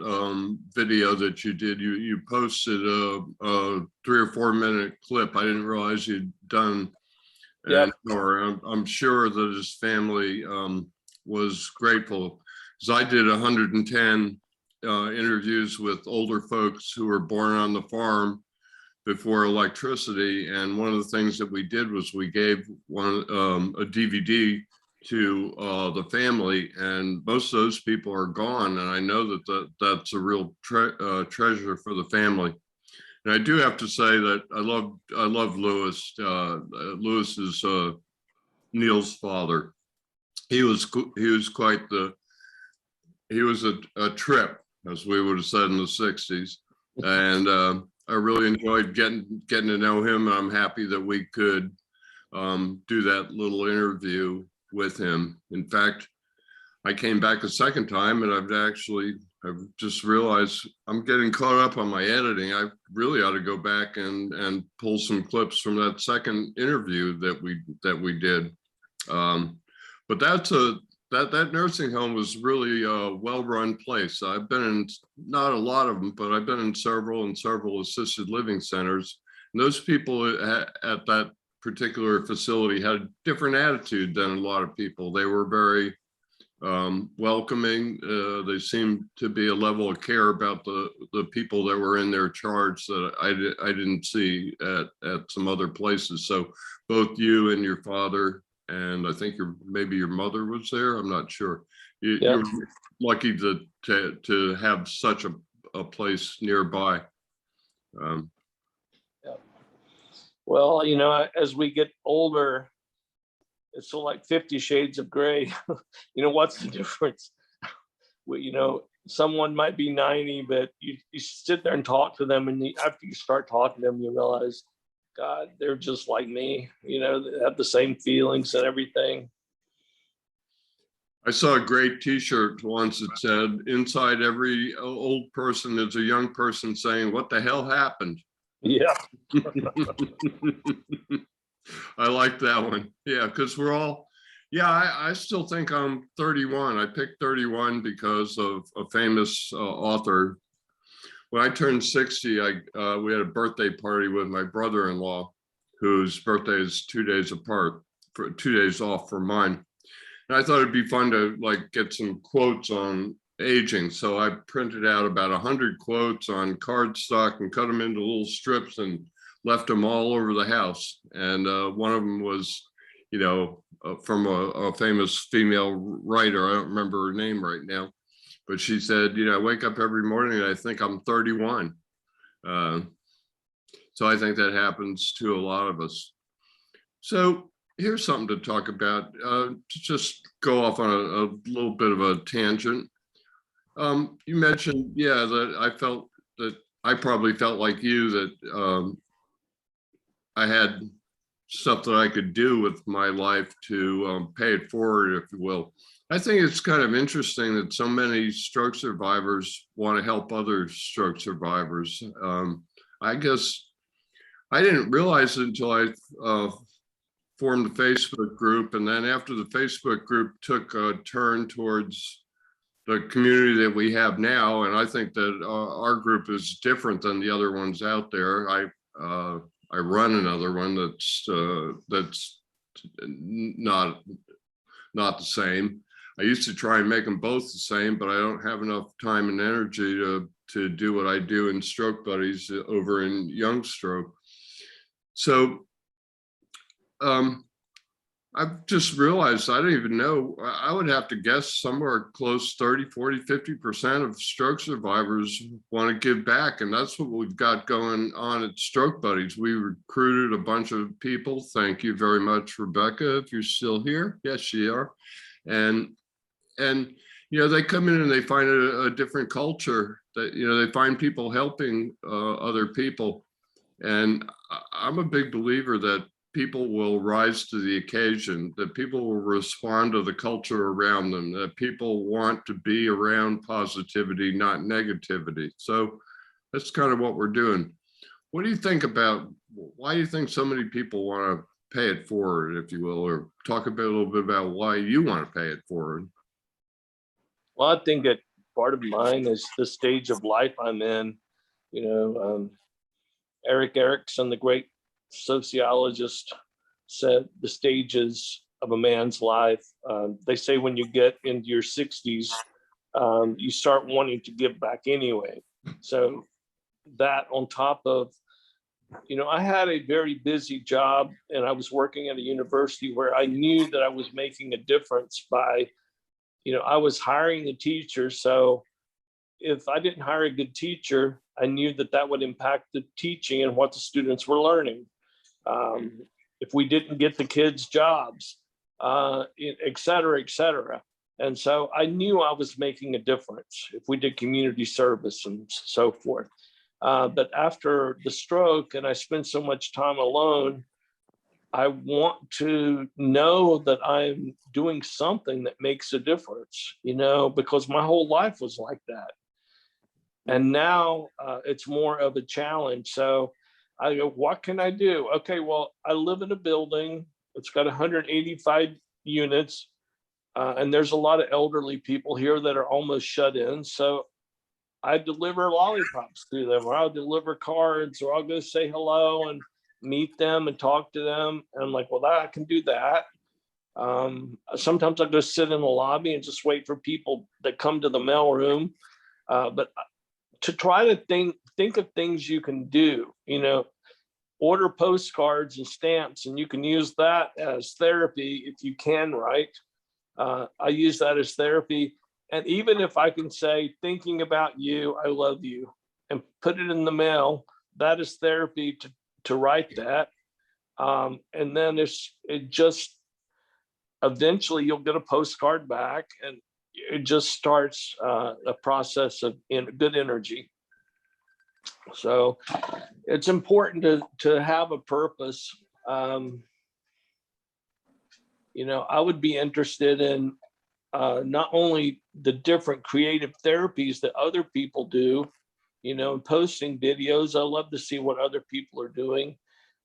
video that you did. You posted a 3 or 4 minute clip. I didn't realize you'd done. Yeah. Or I'm sure that his family was grateful, because I did 110 interviews with older folks who were born on the farm before electricity, and one of the things that we did was we gave one a DVD to the family, and most of those people are gone, and I know that that's a real treasure for the family. And I do have to say that I love Lewis. Lewis is Neal's father. He was quite he was a trip, as we would have said in the 60s. And I really enjoyed getting to know him, and I'm happy that we could do that little interview with him. In fact, I came back a second time, and I've just realized I'm getting caught up on my editing. I really ought to go back and pull some clips from that second interview that we did. But that nursing home was really a well-run place. I've been in, not a lot of them, but I've been in several assisted living centers. And those people at that particular facility had a different attitude than a lot of people. They were very welcoming. They seemed to be a level of care about the people that were in their charge that I didn't see at some other places. So both you and your father, and I think maybe your mother was there, I'm not sure. You're lucky to have such a place nearby. Well, you know, as we get older, it's sort of like 50 Shades of Gray. You know, what's the difference? Well, you know, someone might be 90, but you sit there and talk to them, and after you start talking to them, you realize, God, they're just like me. You know, they have the same feelings and everything. I saw a great T-shirt once that said, "Inside every old person is a young person saying, 'What the hell happened?'" Yeah. I like that one. Yeah, because we're all, yeah, I still think I'm 31. I picked 31 because of a famous author. When I turned 60, we had a birthday party with my brother-in-law, whose birthday is 2 days apart, for 2 days off from mine. And I thought it'd be fun to like get some quotes on aging. So I printed out about 100 quotes on cardstock and cut them into little strips and left them all over the house. And one of them was, you know, from a famous female writer. I don't remember her name right now, but she said, you know, I wake up every morning and I think I'm 31. So I think that happens to a lot of us. So here's something to talk about, to just go off on a little bit of a tangent. You mentioned, yeah, that I felt that I probably felt like you, that I had stuff that I could do with my life to pay it forward, if you will. I think it's kind of interesting that so many stroke survivors want to help other stroke survivors. I guess I didn't realize it until I formed the Facebook group. And then after the Facebook group took a turn towards the community that we have now, and I think that our group is different than the other ones out there. I run another one that's not the same. I used to try and make them both the same, but I don't have enough time and energy to do what I do in Stroke Buddies over in Young Stroke. So I've just realized, I don't even know, I would have to guess somewhere close 30, 40, 50% of stroke survivors want to give back. And that's what we've got going on at Stroke Buddies. We recruited a bunch of people. Thank you very much, Rebecca, if you're still here. Yes, you are. And you know, they come in and they find a different culture, that, you know, they find people helping other people. And I'm a big believer that people will rise to the occasion, that people will respond to the culture around them, that people want to be around positivity, not negativity. So that's kind of what we're doing. What do you think about, why do you think so many people want to pay it forward, if you will, or talk a little bit about why you want to pay it forward? Well, I think that part of mine is the stage of life I'm in. You know, Eric Erikson, the great sociologist, said the stages of a man's life. They say when you get into your 60s, you start wanting to give back anyway. So that on top of, you know, I had a very busy job and I was working at a university where I knew that I was making a difference by, you know, I was hiring the teachers. So if I didn't hire a good teacher, I knew that that would impact the teaching and what the students were learning. If we didn't get the kids jobs, et cetera, et cetera. And so I knew I was making a difference if we did community service and so forth. But after the stroke and I spent so much time alone, I want to know that I'm doing something that makes a difference, you know, because my whole life was like that. And now it's more of a challenge. So I go, what can I do? Okay, well, I live in a building. It's got 185 units. And there's a lot of elderly people here that are almost shut in. So I deliver lollipops to them, or I'll deliver cards, or I'll go say hello and meet them and talk to them. And I'm like, well, I can do that. Sometimes I go sit in the lobby and just wait for people that come to the mail room. But to try to think of things you can do, you know, order postcards and stamps, and you can use that as therapy if you can, right? I use that as therapy. And even if I can say, thinking about you, I love you, and put it in the mail, that is therapy to write that. And then it just, eventually you'll get a postcard back, and it just starts a process of good energy. So it's important to have a purpose. You know, I would be interested in not only the different creative therapies that other people do, you know, posting videos. I love to see what other people are doing.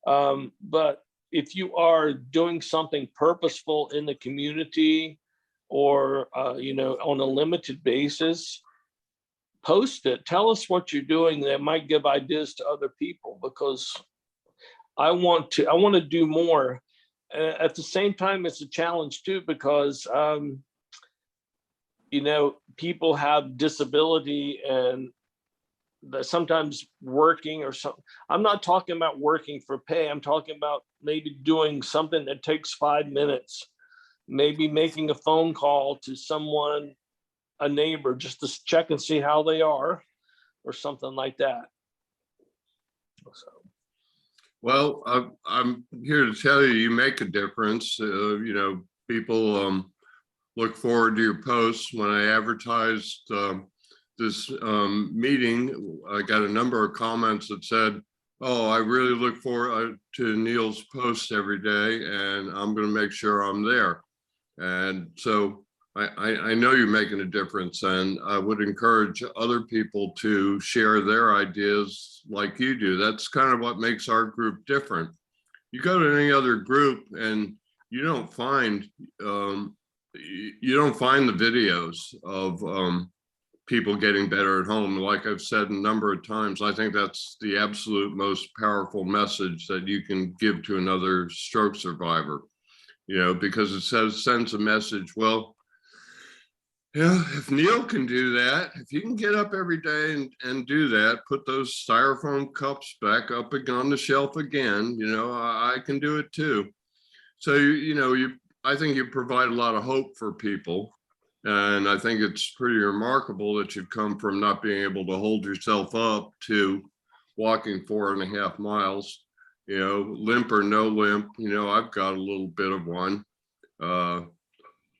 But if you are doing something purposeful in the community, or, you know, on a limited basis, post it. Tell us what you're doing that might give ideas to other people, because I want to do more. At the same time, it's a challenge too, because you know, people have disability, and sometimes working or something. I'm not talking about working for pay. I'm talking about maybe doing something that takes 5 minutes, maybe making a phone call to someone, a neighbor, just to check and see how they are, or something like that. So. Well, I'm here to tell you, you make a difference. You know, people look forward to your posts. When I advertised this meeting, I got a number of comments that said, oh, I really look forward to Neal's posts every day, and I'm going to make sure I'm there. And so I know you're making a difference, and I would encourage other people to share their ideas like you do. That's kind of what makes our group different. You go to any other group and you don't find the videos of people getting better at home. Like I've said a number of times, I think that's the absolute most powerful message that you can give to another stroke survivor, you know, because it sends a message. Well, yeah, if Neal can do that, if you can get up every day and do that, put those styrofoam cups back up on the shelf again, you know, I can do it too. So, I think you provide a lot of hope for people. And I think it's pretty remarkable that you've come from not being able to hold yourself up to walking 4.5 miles, you know, limp or no limp. You know, I've got a little bit of one.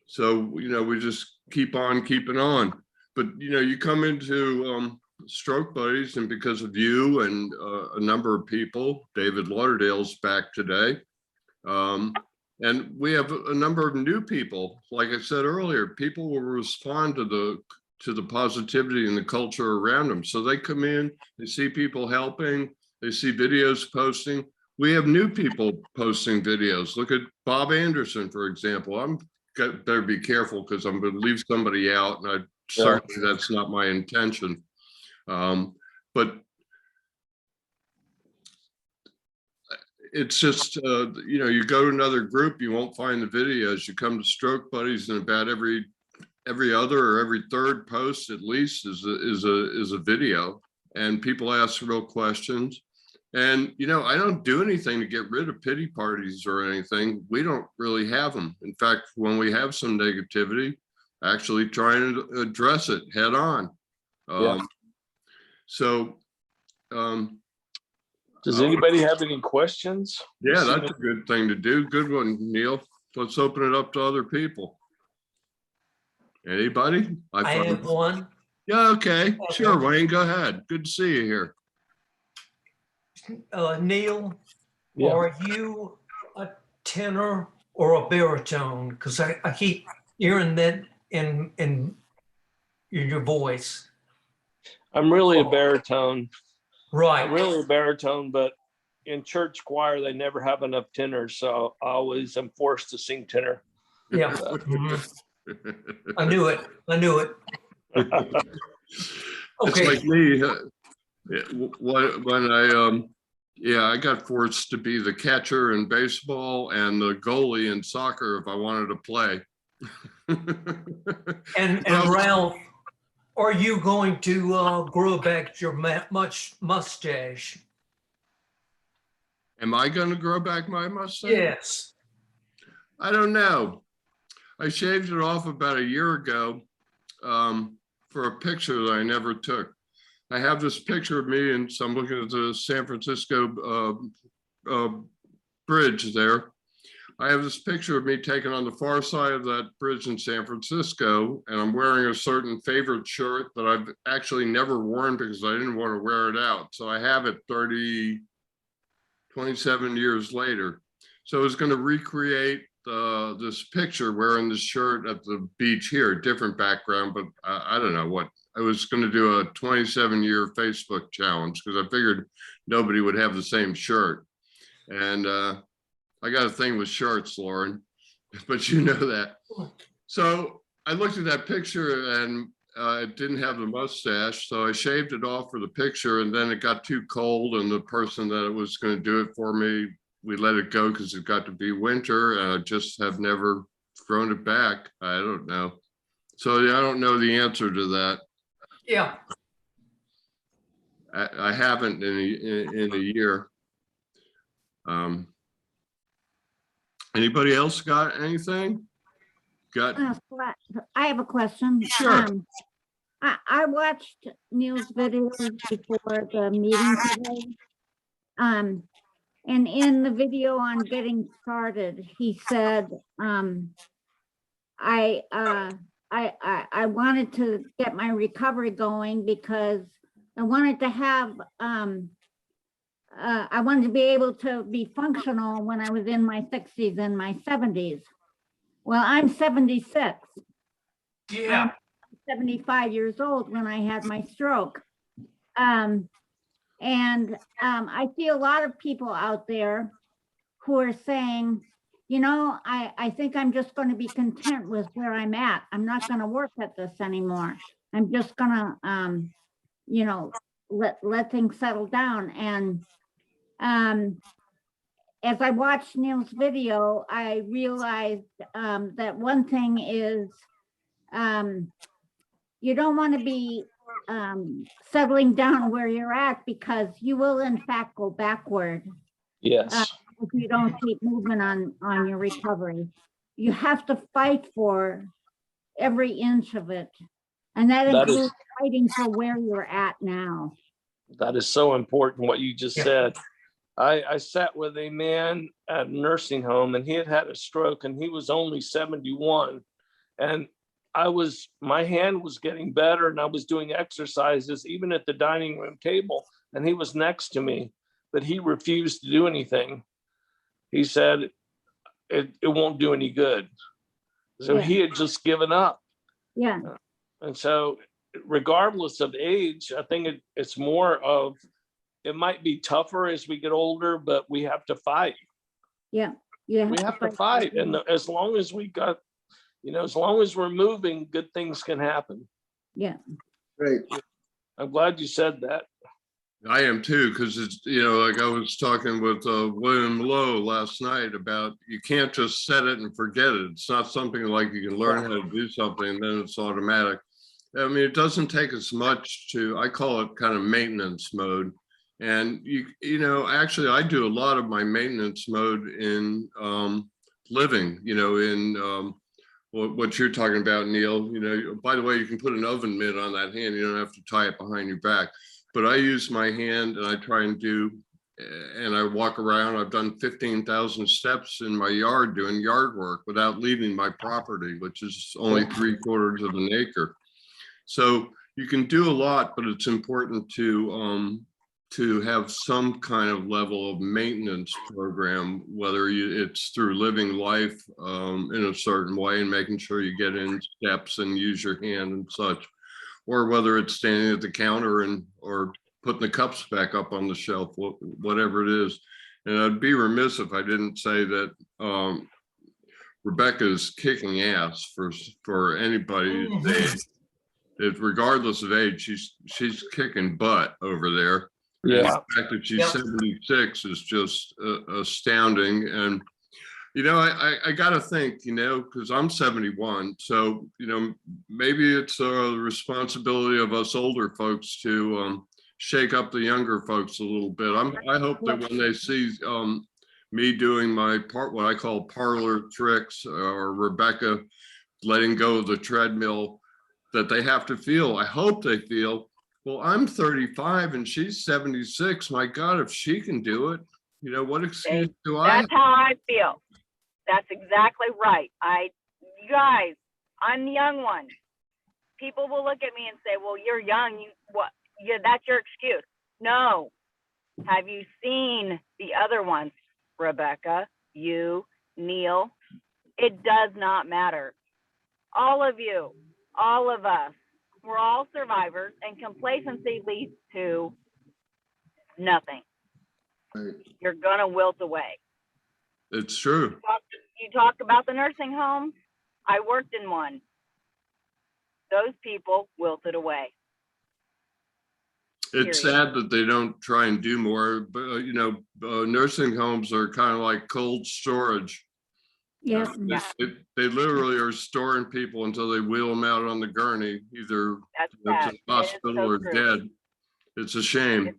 So, you know, we just keep on keeping on. But, you know, you come into Stroke Buddies, and because of you and a number of people, David Lauderdale's back today. And we have a number of new people. Like I said earlier, people will respond to the positivity and the culture around them. So they come in, they see people helping, they see videos posting. We have new people posting videos. Look at Bob Anderson, for example. Better be careful because I'm going to leave somebody out, and certainly that's not my intention. But it's just, you know, you go to another group, you won't find the videos. You come to Stroke Buddies, and about every other or every third post at least is a video, and people ask real questions. And, you know, I don't do anything to get rid of pity parties or anything. We don't really have them. In fact, when we have some negativity, actually trying to address it head on. Does anybody have any questions? Yeah, that's a good thing to do. Good one, Neal. Let's open it up to other people. Anybody? I have one. Yeah, okay. Sure, Wayne, go ahead. Good to see you here. Neal, Yeah. are you a tenor or a baritone? Because I keep hearing that in your voice. I'm really a baritone. Right. I'm really a baritone, but in church choir, they never have enough tenors. So I always am forced to sing tenor. Yeah. Mhm. I knew it. It's like me. When I got forced to be the catcher in baseball and the goalie in soccer if I wanted to play. And Ralph, are you going to grow back your mustache? Am I going to grow back my mustache? Yes. I don't know. I shaved it off about a year ago for a picture that I never took. I have this picture of me, and so I'm looking at the San Francisco bridge there. I have this picture of me taken on the far side of that bridge in San Francisco, and I'm wearing a certain favorite shirt that I've actually never worn because I didn't want to wear it out. So I have it 27 years later. So I was going to recreate this picture wearing this shirt at the beach here, different background, but I don't know what. I was going to do a 27-year Facebook challenge because I figured nobody would have the same shirt. And I got a thing with shirts, Lauren, but you know that. So I looked at that picture, and it didn't have the mustache. So I shaved it off for the picture, and then it got too cold, and the person that was going to do it for me, we let it go because it got to be winter, and I just have never grown it back. I don't know. So I don't know the answer to that. Yeah. I haven't in a year. Anybody else got anything? I have a question. Sure. I watched Neal's videos before the meeting today. And in the video on getting started, he said, I wanted to get my recovery going because I wanted to have, I wanted to be able to be functional when I was in my 60s and my 70s. Well, I'm 76. Yeah. 75 years old when I had my stroke. I see a lot of people out there who are saying, you know, I think I'm just going to be content with where I'm at. I'm not going to work at this anymore. I'm just going to, you know, let things settle down. And as I watched Neal's video, I realized that one thing is you don't want to be settling down where you're at, because you will in fact go backward Yes. if you don't keep moving on your recovery. You have to fight for every inch of it. And that That includes is, fighting for where you're at now. that is so important, what you just Yeah. said. I sat with a man at a nursing home, and he had had a stroke, and he was only 71. And my hand was getting better, and I was doing exercises even at the dining room table, and he was next to me, but he refused to do anything. He said, it won't do any good. So Yeah. he had just given up. Yeah, And so regardless of age, I think it's more of, it might be tougher as we get older, but we have to fight. yeah. We have to fight. And as long as we got, you know, as long as we're moving, good things can happen. Yeah, Great. I'm glad you said that. I am too, because it's, you know, like I was talking with William Lowe last night about, you can't just set it and forget it. It's not something like you can learn how to do something and then it's automatic. I mean, it doesn't take as much to, I call it kind of maintenance mode. And you know, actually I do a lot of my maintenance mode in living, you know, in what you're talking about, Neal. You know, by the way, you can put an oven mitt on that hand. You don't have to tie it behind your back. But I use my hand and I try and do, and I walk around. I've done 15,000 steps in my yard doing yard work without leaving my property, which is only 3/4 of an acre. So you can do a lot, but it's important to have some kind of level of maintenance program, whether it's through living life in a certain way and making sure you get in steps and use your hand and such, or whether it's standing at the counter or putting the cups back up on the shelf, whatever it is. And I'd be remiss if I didn't say that Rebecca's kicking ass for anybody. Regardless of age, she's kicking butt over there. Yeah. And the fact that she's 76 is just astounding. And you know, I got to think, you know, because I'm 71. So, you know, maybe it's the responsibility of us older folks to shake up the younger folks a little bit. I hope that when they see me doing my what I call parlor tricks, or Rebecca letting go of the treadmill, that they have to feel, I hope they feel, well, I'm 35 and she's 76. My God, if she can do it, you know, what excuse do I have? That's how I feel. That's exactly right. You guys, I'm the young one. People will look at me and say, well, you're young. That's your excuse. No. Have you seen the other ones? Rebecca, you, Neal. It does not matter. All of you, all of us, we're all survivors, and complacency leads to nothing. Right. You're going to wilt away. It's true. You talk about the nursing home. I worked in one. Those people wilted away. It's Period. sad that they don't try and do more, but you know, nursing homes are kind of like cold storage. yeah, They literally are storing people until they wheel them out on the gurney, either That's to sad. the hospital or dead. It's a shame.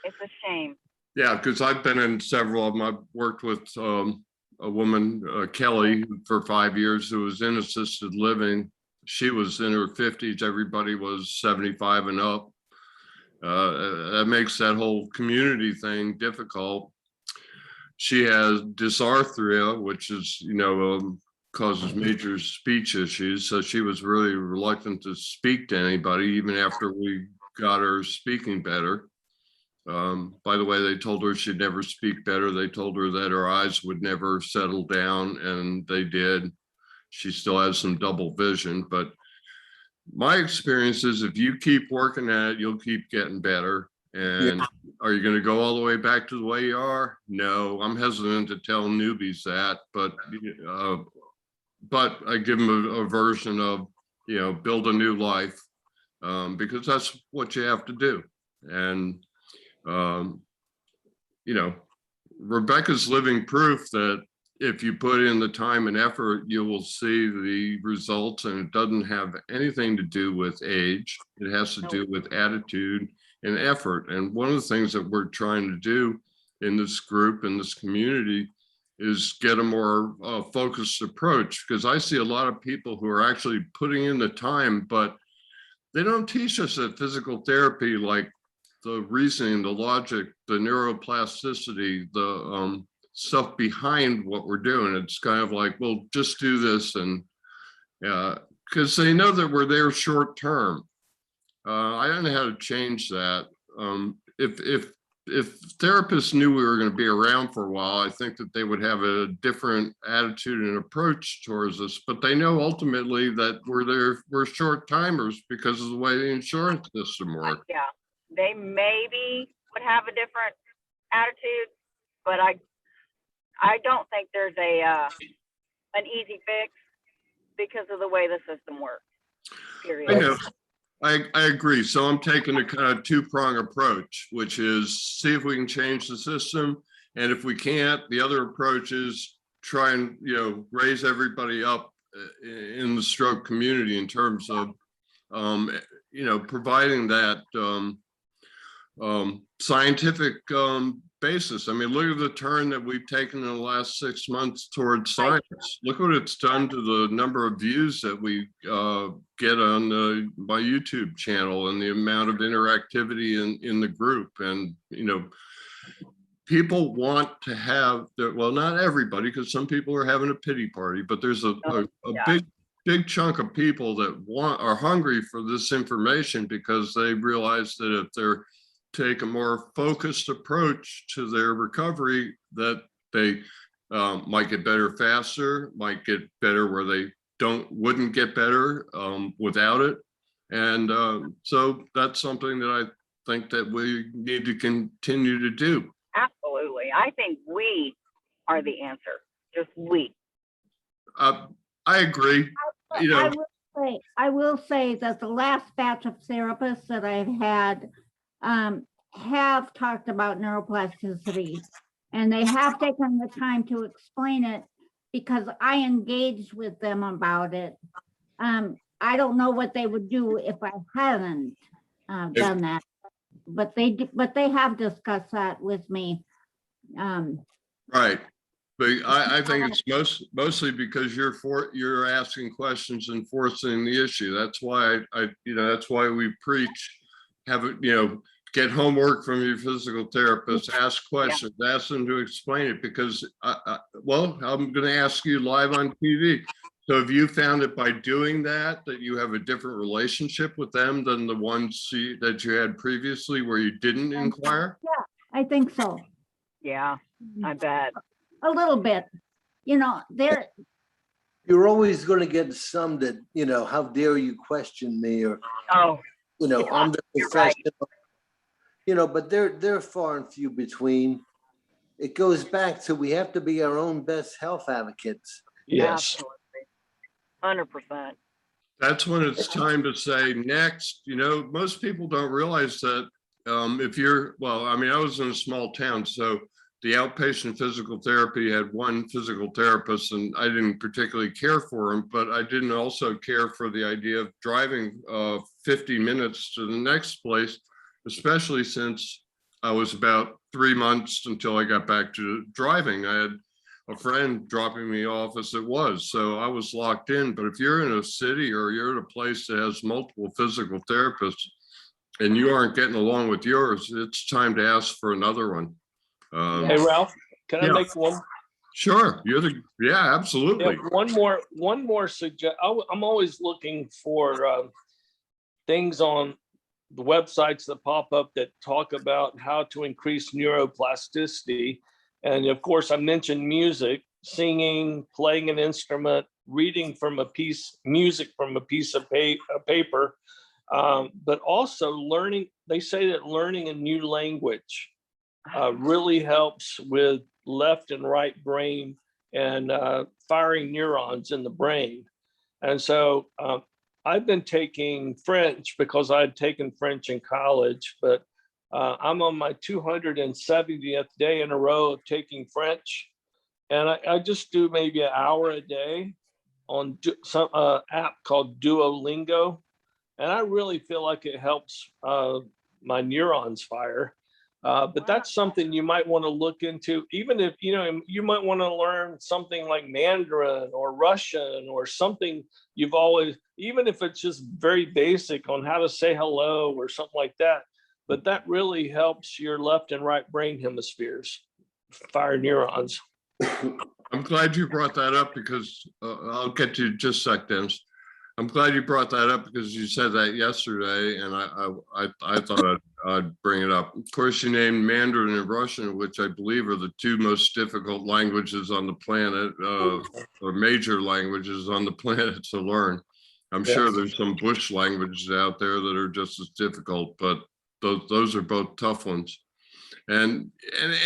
It's a shame. Yeah, because I've been in several of them. I've worked with a woman, Kelly, for 5 years, who was in assisted living. She was in her 50s. Everybody was 75 and up. That makes that whole community thing difficult. she has dysarthria, which is, causes major speech issues. So she was really reluctant to speak to anybody, even after we got her speaking better. By the way, they told her she'd never speak better. They told her that her eyes would never settle down, and they did. She still has some double vision, but my experience is if you keep working at it, you'll keep getting better. And are you going to go all the way back to the way you are? No, I'm hesitant to tell newbies that, but I give them a version of, build a new life, because that's what you have to do. And, Rebecca's living proof that if you put in the time and effort, you will see the results, and it doesn't have anything to do with age. It has to do with attitude and effort. And one of the things that we're trying to do in this group, in this community, is get a more focused approach, because I see a lot of people who are actually putting in the time, but they don't teach us at physical therapy, like the reasoning, the logic, the neuroplasticity, the stuff behind what we're doing. It's kind of like, well, just do this, and because they know that we're there short term. I don't know how to change that. If therapists knew we were going to be around for a while, I think that they would have a different attitude and approach towards us. But they know ultimately that we're short timers because of the way the insurance system works. Yeah, they maybe would have a different attitude, but I don't think there's an easy fix because of the way the system works. Period. I know. I agree. So I'm taking a kind of two-prong approach, which is see if we can change the system. And if we can't, the other approach is try and, raise everybody up in the stroke community in terms of, providing that scientific basis. I mean, look at the turn that we've taken in the last 6 months towards science. Look what it's done to the number of views that we get on my YouTube channel, and the amount of interactivity in the group. And, people want to have, well, not everybody, because some people are having a pity party, but there's a big chunk of people that are hungry for this information, because they realize that if they're take a more focused approach to their recovery, that they might get better faster, might get better where they wouldn't get better without it. And so that's something that I think that we need to continue to do. Absolutely. I think we are the answer. Just we. I agree. I will say that the last batch of therapists that I've had have talked about neuroplasticity, and they have taken the time to explain it, because I engaged with them about it. I don't know what they would do if I hadn't done that, but they have discussed that with me. Right. But I think it's mostly because you're asking questions and forcing the issue. That's why that's why we preach, have it, get homework from your physical therapist, ask questions, ask them to explain it, because I'm going to ask you live on TV. So have you found it by doing that you have a different relationship with them than the ones that you had previously where you didn't inquire? Yeah, I think so. Yeah, I bet. A little bit, You're always going to get some that, how dare you question me, or, I'm the professional, but they're far and few between. It goes back to, we have to be our own best health advocates. Yes. Absolutely. 100%. That's when it's time to say next. Most people don't realize that if you're, I was in a small town, so the outpatient physical therapy had one physical therapist, and I didn't particularly care for him, but I didn't also care for the idea of driving 50 minutes to the next place, especially since I was about 3 months until I got back to driving. I had a friend dropping me off as it was, so I was locked in. But if you're in a city or you're in a place that has multiple physical therapists and you aren't getting along with yours, it's time to ask for another one. Hey, Ralph, Can I Yeah. make one? Sure. Yeah, absolutely. Yeah, one more suggest. I'm always looking for things on the websites that pop up that talk about how to increase neuroplasticity. And of course, I mentioned music, singing, playing an instrument, reading from music from a piece of paper, but also learning. They say that learning a new language really helps with left and right brain and firing neurons in the brain. And so I've been taking French because I'd taken French in college, but I'm on my 270th day in a row of taking French. And I just do maybe an hour a day on some app called Duolingo. And I really feel like it helps my neurons fire. But that's something you might want to look into, even if, you might want to learn something like Mandarin or Russian or something you've always, even if it's just very basic on how to say hello or something like that. But that really helps your left and right brain hemispheres fire neurons. I'm glad you brought that up because I'll get to just a sec, Dennis. I'm glad you brought that up because you said that yesterday, and I thought I'd bring it up. Of course, you named Mandarin and Russian, which I believe are the two most difficult languages on the planet, or major languages on the planet to learn. I'm sure there's some bush languages out there that are just as difficult, but those are both tough ones. And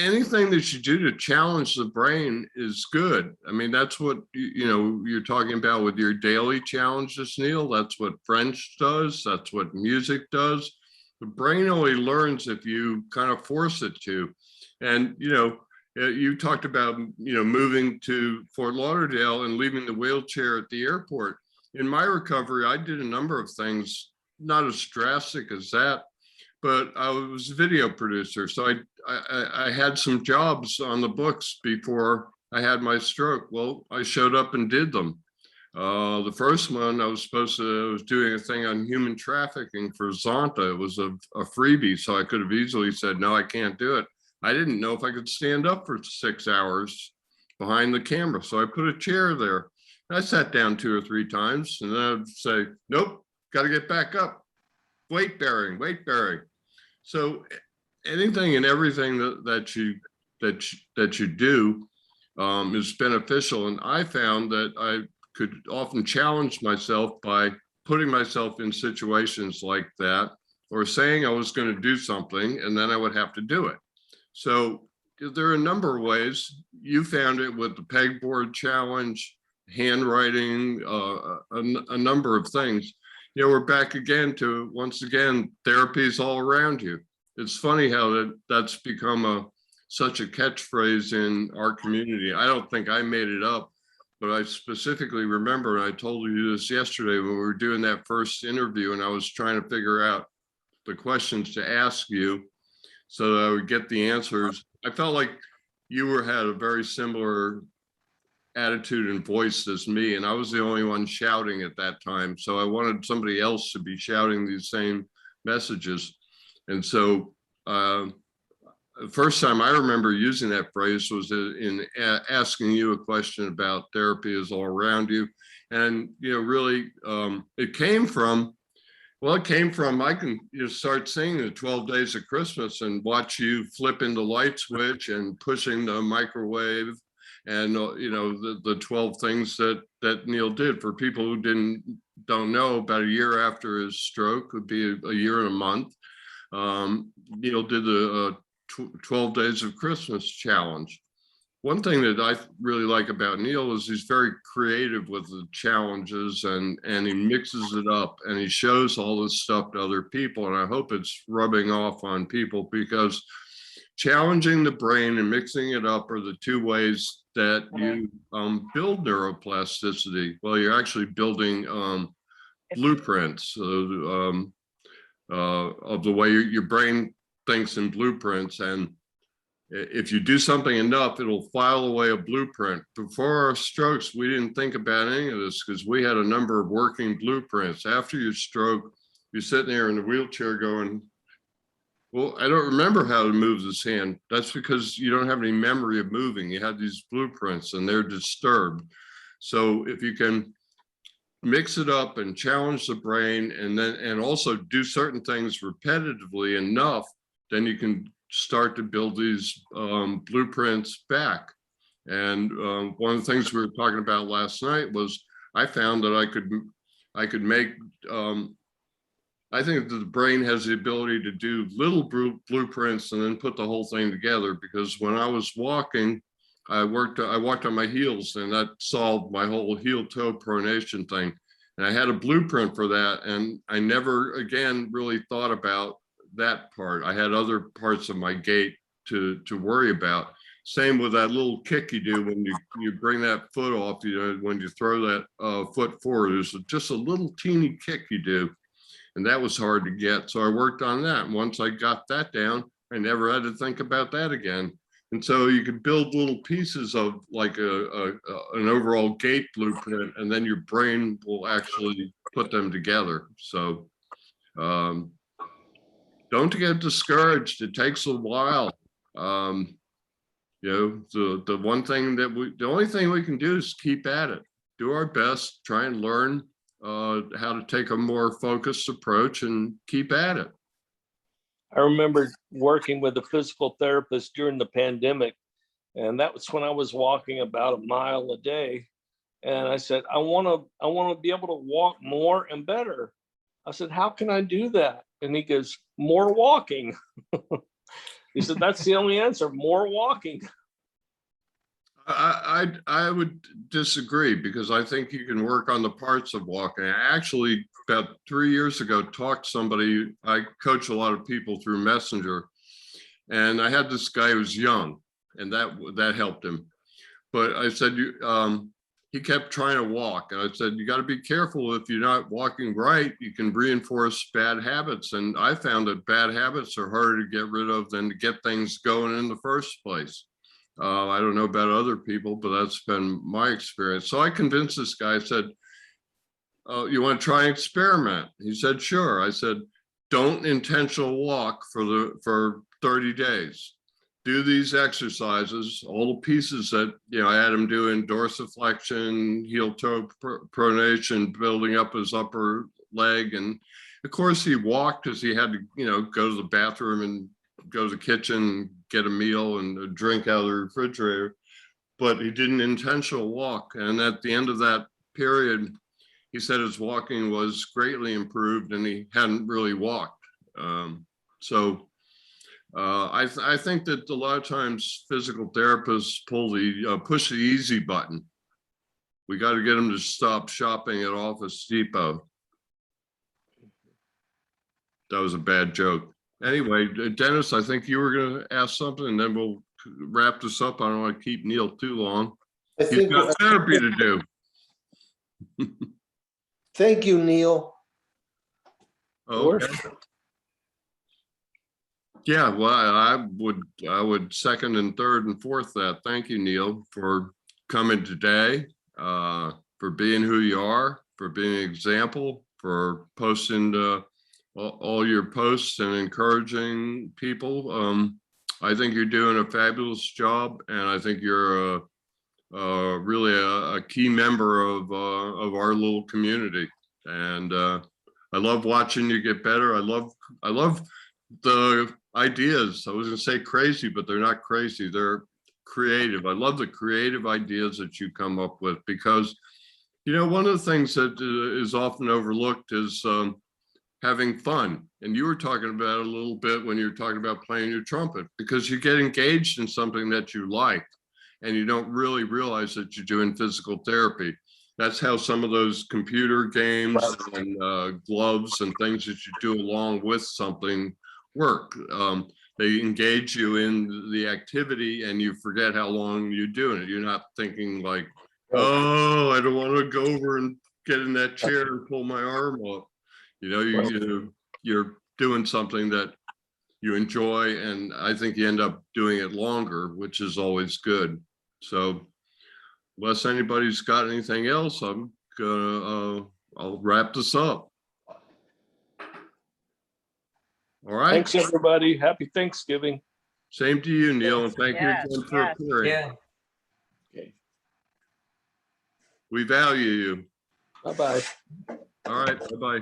anything that you do to challenge the brain is good. I mean, that's what you're talking about with your daily challenges, Neal. That's what French does. That's what music does. The brain only learns if you kind of force it to. And you talked about moving to Fort Lauderdale and leaving the wheelchair at the airport. In my recovery, I did a number of things, not as drastic as that, but I was a video producer. So I had some jobs on the books before I had my stroke. Well, I showed up and did them. The first one, I was doing a thing on human trafficking for Zonta. It was a freebie, so I could have easily said, no, I can't do it. I didn't know if I could stand up for 6 hours behind the camera. So I put a chair there. I sat down 2 or 3 times and then I'd say, nope, got to get back up. Weight bearing. So anything and everything that you do is beneficial. And I found that I could often challenge myself by putting myself in situations like that, or saying I was going to do something and then I would have to do it. So there are a number of ways. You found it with the pegboard challenge, handwriting, a number of things. We're back again to, once again, therapy is all around you. It's funny how that's become such a catchphrase in our community. I don't think I made it up, but I specifically remember, and I told you this yesterday when we were doing that first interview, and I was trying to figure out the questions to ask you so that I would get the answers. I felt like you had a very similar attitude and voice as me, and I was the only one shouting at that time. So I wanted somebody else to be shouting these same messages. And so the first time I remember using that phrase was in asking you a question about therapy is all around you. And, really, it came from, I can start singing the 12 Days of Christmas and watch you flipping the light switch and pushing the microwave and, the 12 things that Neal did. For people who don't know, about a year after his stroke, would be a year and a month, Neal did the 12 Days of Christmas challenge. One thing that I really like about Neal is he's very creative with the challenges, and he mixes it up and he shows all this stuff to other people. And I hope it's rubbing off on people, because challenging the brain and mixing it up are the two ways that you build neuroplasticity. Well, you're actually building blueprints of the way your brain thinks in blueprints. And if you do something enough, it'll file away a blueprint. Before our strokes, we didn't think about any of this because we had a number of working blueprints. After your stroke, you're sitting there in the wheelchair going, Well, I don't remember how to move this hand. That's because you don't have any memory of moving. You have these blueprints and they're disturbed. So if you can mix it up and challenge the brain and also do certain things repetitively enough, then you can start to build these blueprints back. And one of the things we were talking about last night was I found that I could make, I think that the brain has the ability to do little blueprints and then put the whole thing together, because when I was walking, I walked on my heels, and that solved my whole heel toe pronation thing. And I had a blueprint for that, and I never again really thought about that part. I had other parts of my gait to worry about. Same with that little kick you do when you bring that foot off, you know, when you throw that foot forward. There's just a little teeny kick you do, and that was hard to get. So I worked on that. And once I got that down, I never had to think about that again. And so you can build little pieces of like an overall gait blueprint, and then your brain will actually put them together. So don't get discouraged. It takes a while. You know, the only thing we can do is keep at it, do our best, try and learn how to take a more focused approach and keep at it. I remember working with a physical therapist during the pandemic, and that was when I was walking about a mile a day. And I said, I want to be able to walk more and better. I said, how can I do that? And he goes, more walking. He said, that's the only answer, more walking. I would disagree, because I think you can work on the parts of walking. I actually, about 3 years ago, talked to somebody. I coach a lot of people through Messenger, and I had this guy who was young, and that helped him. But I said, he kept trying to walk, and I said, you got to be careful. If you're not walking right, you can reinforce bad habits. And I found that bad habits are harder to get rid of than to get things going in the first place. I don't know about other people, but that's been my experience. So I convinced this guy. I said, you want to try and experiment? He said, sure. I said, don't intentional walk for 30 days. Do these exercises, all the pieces that, you know, I had him doing: dorsiflexion, heel toe pronation, building up his upper leg. And of course he walked because he had to, you know, go to the bathroom and go to the kitchen, get a meal and a drink out of the refrigerator, but he did an intentional walk. And at the end of that period, he said his walking was greatly improved and he hadn't really walked. I think that a lot of times physical therapists push the easy button. We got to get them to stop shopping at Office Depot. That was a bad joke. Anyway, Dennis, I think you were going to ask something, and then we'll wrap this up. I don't want to keep Neal too long. He's got therapy to do. Thank you, Neal. Okay. Yeah, well, I would second and third and fourth that. Thank you, Neal, for coming today, for being who you are, for being an example, for posting all your posts and encouraging people. I think you're doing a fabulous job, and I think you're really a key member of our little community. And I love watching you get better. I love the ideas. I was gonna say crazy, but they're not crazy. They're creative. I love the creative ideas that you come up with, because, you know, one of the things that is often overlooked is having fun. And you were talking about it a little bit when you were talking about playing your trumpet, because you get engaged in something that you like and you don't really realize that you're doing physical therapy. That's how some of those computer games and gloves and things that you do along with something work. They engage you in the activity and you forget how long you're doing it. You're not thinking like, oh, I don't want to go over and get in that chair and pull my arm up. You know, you're doing something that you enjoy, and I think you end up doing it longer, which is always good. So unless anybody's got anything else, I'm gonna I'll wrap this up. All right. Thanks, everybody. Happy Thanksgiving. Same to you, Neil, and thank you Yes, again for yes. appearing. Yeah. Okay. We value you. Bye-bye. All right, bye-bye.